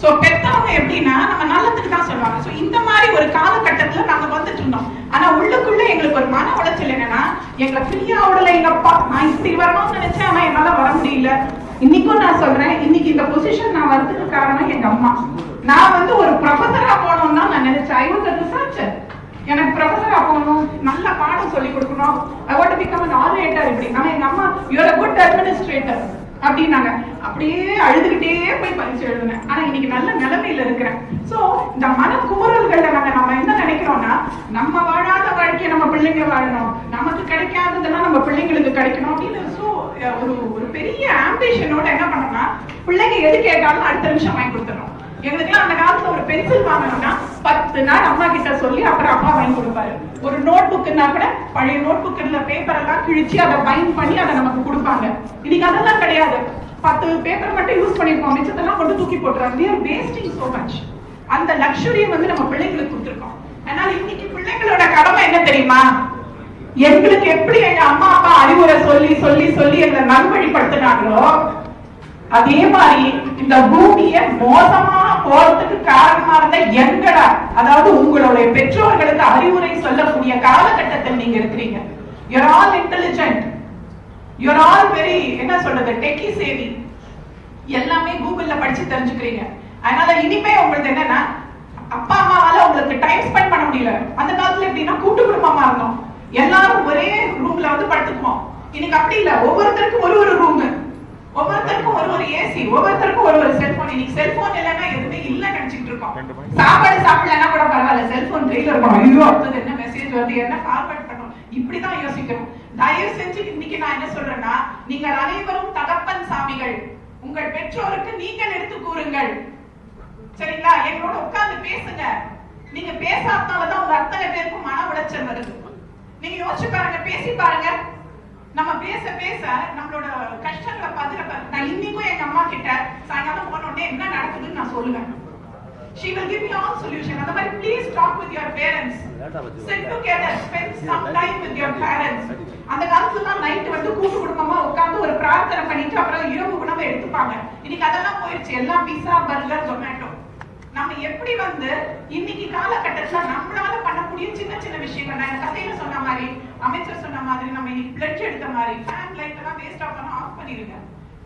சோ பெத்தவங்க எப்படின்னா நம்ம நல்லதுக்கு தான் சொல்லுவாங்க. சோ இந்த மாதிரி ஒரு காலகட்டத்துல நாங்க வந்துட்டு இருந்தோம். ஆனா உள்ளுக்குள்ள எங்களுக்கு ஒரு மன உளைச்சல் என்னன்னா, எங்களை ஃப்ரீயா விடல எங்க அப்பா. நான் இப்படி வரணும்னு நினைச்சேன், ஆனா என்னால வர முடியல. இன்னைக்கும் நான் சொல்றேன், இன்னைக்கு இந்த பொசிஷன் நான் வரதுக்கு காரணம் எங்க அம்மா. நான் வந்து ஒரு ப்ரொஃபஸரா போகணும்னு தான் நான் நினைச்சேன். I was a researcher. எனக்கு ப்ரொஃபஸரா போகணும், நல்ல பாடம் சொல்லி கொடுக்கணும், I want to become an orator இப்படி. ஆனா எங்க அம்மா you are a good administrator அப்படின்னாங்க. அப்படியே அழுதுகிட்டே போய் பரீட்சை எழுதுனேன். ஆனா இன்னைக்கு நல்ல நிலைமையில இருக்கிறேன். சோ இந்த மனக்குமுறல்கள்ல நம்ம என்ன நினைக்கிறோம்னா, நம்ம வாழாத வாழ்க்கையை நம்ம பிள்ளைங்க வாழணும், நமக்கு கிடைக்காததெல்லாம் நம்ம பிள்ளைங்களுக்கு கிடைக்கணும் அப்படின்னு ஒரு பெரிய ஆம்பிஷனோட என்ன பண்ணோம்னா, பிள்ளைங்க எது கேட்டாலும் அடுத்த நிமிஷம் வாங்கி கொடுத்துறோம். எங்களுக்குலாம் அந்த காலத்துல ஒரு பென்சில் வாங்கணும்னா 10 நாள் அம்மா கிட்ட சொல்லி அப்புறம் அப்பா வாங்கி கொடுப்பாரு. ஒரு நோட் புக்குன்னா கூட பழைய நோட் புக்ல பேப்பர் எல்லாம் கிழிச்சு அதை பைண்ட் பண்ணி அதை நமக்கு கொடுப்பாங்க. இன்னைக்கு அதெல்லாம் கிடையாது. 10 பேப்பர் மட்டும் யூஸ் பண்ணிருக்கோம், மிச்சத்தெல்லாம் கொண்டு தூக்கி போட்டுறாங்க. we are wasting so much. அந்த லக்ஸுரியை வந்து நம்ம பிள்ளைங்களுக்கு கொடுத்துருக்கோம். அதனால இன்னைக்கு பிள்ளைங்களோட கடமை என்ன தெரியுமா, எங்களுக்கு எப்படி எங்க அம்மா அப்பா அறிவுரை சொல்லி சொல்லி சொல்லி எங்களை நல்வழிப்படுத்தினாங்களோ அதே மாதிரி இந்த பூமியை மோசமா போறதுக்கு காரணமா இருந்த எங்கடா, அதாவது உங்களுடைய பெற்றோர்களுக்கு அறிவுரை சொல்லக்கூடிய காலகட்டத்தில் நீங்க இருக்கிறீங்க. you are all intelligent, you are all very என்ன சொல்றது டெக்கி சேவி, எல்லாமே கூகுள்ல படிச்சு தெரிஞ்சுக்கிறீங்க. அதனால இனிமே உங்களுக்கு என்னன்னா, அப்பா அம்மாவால உங்களுக்கு டைம் ஸ்பெண்ட் பண்ண முடியல. அந்த காலத்துல எப்படின்னா கூட்டு குடும்பமா இருந்தோம், எல்லாரும் ஒரே ரூம்ல வந்து படுத்துக்குவோம். இன்னைக்கு அப்படி இல்ல, ஒவ்வொருத்தருக்கும் ஒரு ரூம், ஒவ்வொருத்தருக்கும் ஒரு ஏசி, ஒவ்வொருத்தருக்கும் ஒரு செல்போன். இன்னைக்கு செல்போன் இல்லைன்னா எதுவுமே இல்ல நினைச்சிட்டு இருக்கோம். சாப்பாடு சாப்பிடலன்னா கூட பரவாயில்ல, செல்போன் கையில இருக்கணும். ஐயோ அடுத்தது என்ன மெசேஜ் வருது, என்ன ஃபார்வர்ட் பண்ணணும், இப்படிதான் யோசிக்கிறோம். தயவு செஞ்சு இன்னைக்கு நான் என்ன சொல்றேன்னா, நீங்கள் அனைவரும் தகப்பன் சாமிகள், உங்கள் பெற்றோருக்கு நீங்கள் எடுத்து கூறுங்கள். சரிங்களா? எங்களோட உட்கார்ந்து பேசுங்க. நீங்க பேசாதனாலதான் உங்க அத்தனை பேருக்கும் மன உளைச்சல் வருது. நீங்க யோசிச்சு பாருங்க, பேசி பாருங்க. நம்ம பேச பேச நம்மளோட கஷ்டங்களை பகிர. நான் இன்னைக்கும் எங்க அம்மா கிட்ட சாயங்காலம் போன உடனே என்ன நடக்குதுன்னு நான் சொல்லுவேன். She will give me all solution. அந்த மாதிரி please talk with your parents. Sit together, spend some time with your parents. அந்த காலத்துல நைட் வந்து கூட்டு குடும்பமா உட்கார்ந்து ஒரு பிரார்த்தனை பண்ணிட்டு அப்புறம் இரவு உணவை எடுத்துப்பாங்க. இன்னைக்கு அதெல்லாம் போயிடுச்சு, எல்லாம் பீஸா பர்கர் ஜொமேட்டோ. நம்ம எப்படி வந்து இன்னைக்கு காலகட்டத்துல நம்மளால பண்ணக்கூடிய சின்ன சின்ன விஷயங்கள், நான் கதையில சொன்ன மாதிரி, அமைச்சர் சொன்ன மாதிரி, நம்ம இன்னைக்கு பிளட்ஜ் எடுத்த மாதிரி ஃபேன் லைட் எல்லாம் வேஸ்ட் ஆகாம ஆஃப் பண்ணிருங்க.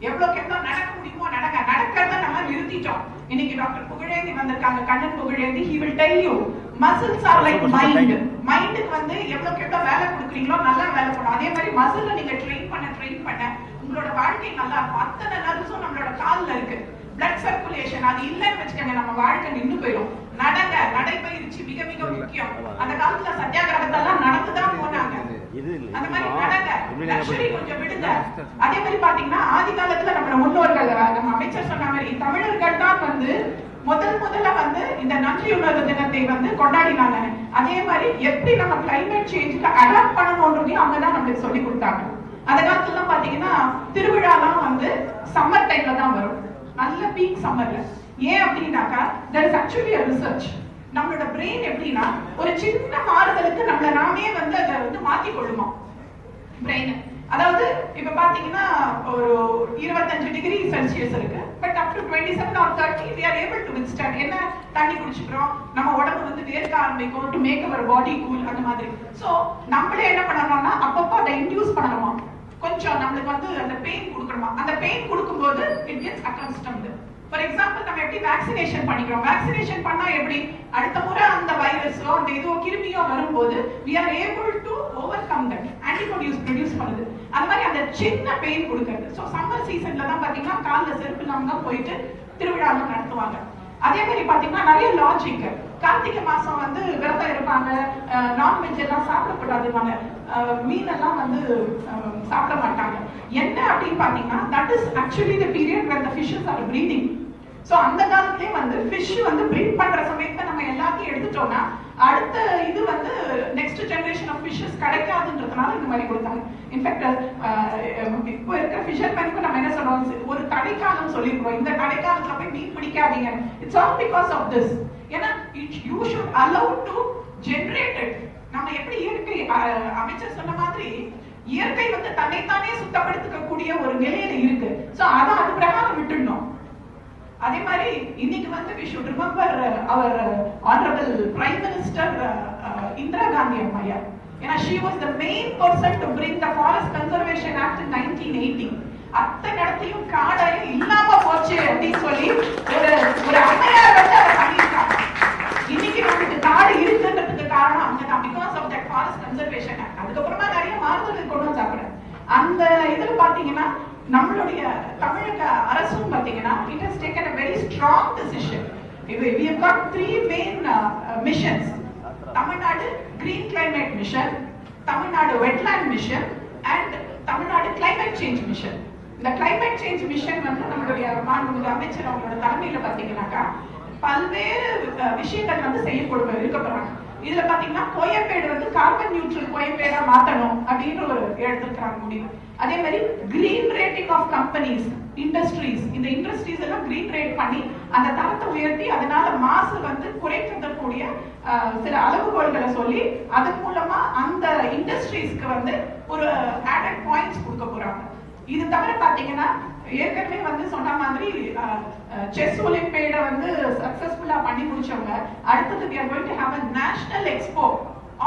எவ்வளவுக்கு எவ்வளவு நடக்க முடியுமோ நடங்க. நடக்கிறத நம்ம நிறுத்திட்டோம். இன்னைக்கு டாக்டர் புகழேந்தி வந்திருக்காங்க, Kannan Pugazhendhi. he will tell you muscles are like mind. மைண்டுக்கு வந்து எவ்வளவுக்கு எவ்வளவு வேலை கொடுக்குறீங்களோ நல்லா வேலை பண்ணும். அதே மாதிரி மசில்ல நீங்க ட்ரெயின் பண்ண உங்களோட வாழ்க்கை நல்லா இருக்கும். அத்தனை நர்வ்ஸும் நம்மளோட கால்ல இருக்கு. blood circulation அது இல்லன்னு வச்சுக்கோங்க, நம்ம வாழ்க்கை நின்று போயிடும். நடங்க, நடைபயிற்சி மிக மிக முக்கியம். அந்த காலத்துல சத்தியாகிரகத்தெல்லாம் நடந்துதான் போனாங்க. அந்த மாதிரி நடங்க, லக்ஸரி கொஞ்சம் விடுங்க. அதே மாதிரி பாத்தீங்கன்னா ஆதி காலத்துல நம்ம முன்னோர்கள், நம்ம அமைச்சர் சொன்ன மாதிரி தமிழர்கள் தான் வந்து முதல்ல வந்து இந்த நன்றியுணர்வு தினத்தை வந்து கொண்டாடினாங்க. அதே மாதிரி எப்படி நம்ம கிளைமேட் சேஞ்சுக்கு அடாப்ட் பண்ணணும்ன்றதையும் அவங்க தான் நம்மளுக்கு சொல்லி கொடுத்தாங்க. அந்த காலத்துல பாத்தீங்கன்னா திருவிழாலாம் வந்து சம்மர் டைம்ல தான் வரும், நல்ல பீக் சம்மர்ல. ஏன் அப்படின்னாக்கா there is actually a research. நம்மளோட பிரெயின் எப்படின்னா ஒரு சின்ன மாறுதலுக்கு நம்மள நாமே வந்து அதை வந்து மாத்தி கொள்ளுமா பிரெயின். அதாவது இப்ப பாத்தீங்கன்னா ஒரு 25 டிகிரி செல்சியஸ் இருக்கு, but up to 27 or 30 we are able to withstand. என்ன தண்ணி குடிச்சுக்கிறோம், நம்ம உடம்பு வந்து வேர்க்க ஆரம்பிக்கும் to make our body cool. அந்த மாதிரி சோ நம்மளே என்ன பண்ணணும்னா அப்பப்போ அதை இன்டியூஸ் பண்ணணுமா, கொஞ்சம் நம்மளுக்கு வந்து அந்த பெயின் கொடுக்கணுமா. அந்த பெயின் கொடுக்கும்போது it gets accustomed. For example நம்ம எப்படி வேக்சினேஷன் பண்ணிக்கிறோம், வேக்சினேஷன் பண்ணா எப்படி அடுத்த முறை அந்த வைரஸோ அந்த இதோ கிருமியோ வரும்போது we are able to overcome that, antibodies produce பண்ணுது. அந்த மாதிரி அந்த சின்ன பெயின் கொடுக்கிறது. ஸோ சம்மர் சீசன்ல தான் பாத்தீங்கன்னா காலில் செருப்பு இல்லாம தான் போயிட்டு திருவிழாலாம் நடத்துவாங்க. அதே மாதிரி பாத்தீங்கன்னா நிறைய லாஜிக், கார்த்திகை மாசம் வந்து விரதம் இருப்பாங்க, நான்வெஜ் எல்லாம் சாப்பிடக்கூடாதுவாங்க, மீனெல்லாம் வந்து சாப்பிட மாட்டாங்க. என்ன அப்படின்னு பாத்தீங்கன்னா that is actually the period when the fishes are breeding. So அந்த காலத்திலே வந்து ஃபிஷ் வந்து பிரீட் பண்ற சமயத்துல நம்ம எல்லாத்தையும் எடுத்துட்டோம்னா அடுத்த இது வந்து நெக்ஸ்ட் ஜெனரேஷன் ஆஃப் ஃபிஷஸ் கிடைக்காதுன்றதுனால இந்த மாதிரி கொடுத்தாங்க. இன்ஃபேக்ட் இப்போ இருக்கிற ஃபிஷர்மேனுக்கு நம்ம என்ன சொல்றோம், ஒரு தடைக்காலம் சொல்லிருக்கோம், இந்த தடைக்காலத்துல போய் மீன் பிடிக்காதீங்க. It's all because of this. ஏன்னா you should allow to generate it. நம்ம எப்படி இயற்கை அமைச்சர் சொன்ன மாதிரி இயற்கை வந்து தன்னைத்தானே சுத்தப்படுத்திக்க கூடிய ஒரு நிலையில இருக்கு. சோ அதை அது பிரகாரம் விட்டுடணும். அதே மாதிரி இன்னைக்கு வந்து we should remember our honorable prime minister Indira Gandhi Amma. ஏன்னா she was the main person to bring the forest conservation act in 1980. அத்தனை இடத்தையும் காடை இல்லாம போச்சு அப்படின்னு சொல்லி ஒரு அம்மையார் வந்து அதை பண்ணியிருக்காங்க. இன்னைக்கு நமக்கு காடு இருக்குன்றதுக்கு காரணம் அங்கதான், because of that forest conservation act. அதுக்கப்புறமா நிறைய மாறுதல்கள் கொண்டு வந்தாங்க. அந்த இதுல பாத்தீங்கன்னா நம்மளுடைய தமிழக அரசும் பாத்தீங்கன்னா it has taken a very strong decision. We have got three main missions. Tamil Nadu green climate mission, Tamil Nadu wetland mission and Tamil Nadu climate change mission. இந்த climate change mission வந்து நம்மளுடைய மாண்புமிகு அமைச்சர் அவங்களோட தலைமையில பாத்தீங்கன்னாக்கா பல்வேறு விஷயங்கள் வந்து இருக்க போறாங்க. இதுல பாத்தீங்கன்னா கோயம்பேடு வந்து கார்பன் நியூட்ரல் கோயம்பேடா மாத்தணும் அப்படின்னு ஒரு எடுத்துக்கிறாங்க முடிவு. அதே மாதிரி green rating of companies, industries, இந்த இண்டஸ்ட்ரீஸ் எல்லாம் கிரீன் ரேட் பண்ணி அந்த தரத்தை உயர்த்தி அதனால மாசு வந்து குறைக்கக்கூடிய சில அளவுகோல்களை சொல்லி அதன் மூலமா அந்த இண்டஸ்ட்ரீஸ்க்கு வந்து ஒரு ஆடட் பாயிண்ட்ஸ் கொடுக்க போறாங்க. இது தவிர பாத்தீங்கன்னா ஏற்கனவே வந்து சொன்ன மாதிரி செஸ் ஒலிம்பியாட வந்து சக்சஸ்ஃபுல்லா பண்ணி முடிச்சவங்க அடுத்தது we are going to have a national expo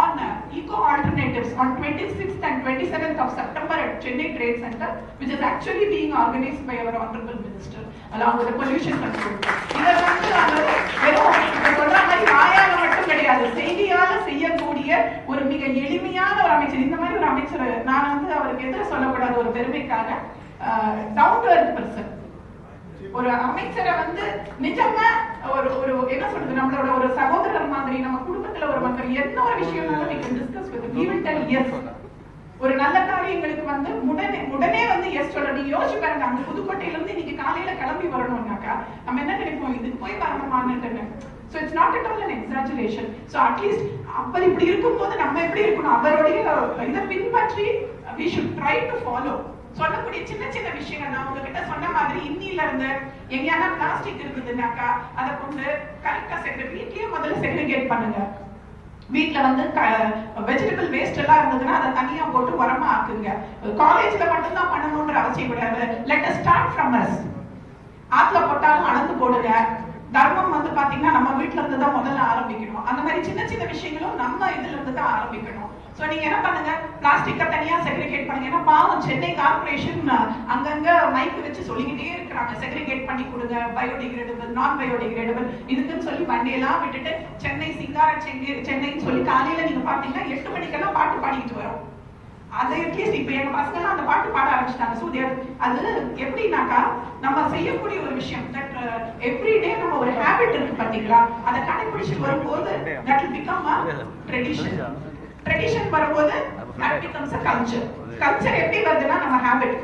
on eco alternatives on 26th and 27th of September at Chennai Trade Center, which is actually being organized by our honorable minister along with the pollution control. இத வந்து வெறும் சொல்ற மாதிரி வாயால மட்டும் கிடையாது, செய்தியால செய்யக்கூடிய ஒரு மிக எளிமையான ஒரு அமைச்சர். இந்த மாதிரி ஒரு அமைச்சர் நான் வந்து அவருக்கு எதிர சொல்லக்கூடாது, ஒரு பெருமைக்காக டவுன் டு எர்த் பர்சன். ஒரு அமைச்சரை வந்து நிஜமா ஒரு என்ன சொல்றது, நம்மளோட ஒரு சகோதரர் மாதிரி, நம்ம குடும்பத்துல ஒரு மக்கள் என்ன ஒரு விஷயம்னாலும் we can discuss with him. He will tell yes. ஒரு நல்ல காரியங்களுக்கு வந்து உடனே வந்து எஸ் சொல்ற. நீங்க யோசிச்சு பாருங்க, அந்த புதுக்கோட்டையில இருந்து இன்னைக்கு காலையில கிளம்பி வரணும்னாக்கா நம்ம என்ன நினைப்போம், இதுக்கு போய் வரணுமான்னு. So it's not at all an exaggeration. So at least அவர் இப்படி இருக்கும்போது நம்ம எப்படி இருக்கணும், அவருடைய இதை பின்பற்றி we should try to follow. சொல்லக்கூடிய சின்ன சின்ன விஷயங்கள் நான் உங்ககிட்ட சொன்ன மாதிரி இன்னில இருந்து எங்கேயானா பிளாஸ்டிக் இருக்குதுன்னாக்கா அதை கொண்டு கரெக்டா வீட்லயே முதல்ல செக்ரிகேட் பண்ணுங்க. வீட்ல வந்து வெஜிடபிள் வேஸ்ட் எல்லாம் இருந்ததுன்னா அதை தனியா போட்டு உரமா ஆக்குங்க. காலேஜ்ல மட்டும் தான் பண்ணணும்ன்ற அவசியம் கிடையாது. Let us start from us. ஆத்துல போட்டாலும் அளந்து போடுங்க. தர்மம் வந்து பாத்தீங்கன்னா நம்ம வீட்ல இருந்து தான் முதல்ல ஆரம்பிக்கணும். அந்த மாதிரி சின்ன சின்ன விஷயங்களும் நம்ம இதுல இருந்து தான் ஆரம்பிக்கணும். சோ நீங்க என்ன பண்ணுங்க, பிளாஸ்டிக்கை தனியா செக்ரிகேட் பண்ணுங்க. ஏன்னா பாவம் சென்னை கார்பரேஷன் அங்கங்க மைக் வச்சு சொல்லிக்கிட்டே இருக்கிறாங்க, செக்ரிகேட் பண்ணி கொடுங்க, பயோடிகிரேடபிள், நான் பயோடிகிரேடபிள் இதுக்குன்னு சொல்லி வண்டியெல்லாம் விட்டுட்டு சென்னை சிங்கார சென்னைன்னு சொல்லி காலையில நீங்க பாத்தீங்கன்னா 8 மணிக்கெல்லாம் பாட்டு பாடிக்கிட்டு வரோம். அது அட்லீஸ்ட் இப்ப எங்க பசங்க அந்த பாட்டு பாட ஆரம்பிச்சிட்டாங்க. சோ அது எப்படின்னாக்கா நம்ம செய்யக்கூடிய ஒரு விஷயம், தட் எவ்ரிடே நம்ம ஒரு ஹேபிட் இருக்கு பாத்தீங்களா, அதை கடைபிடிச்சு வரும்போது that will become a tradition. Tradition வரும்போது that becomes a culture. Culture எப்படி வருதுன்னா நம்ம ஹேபிட்.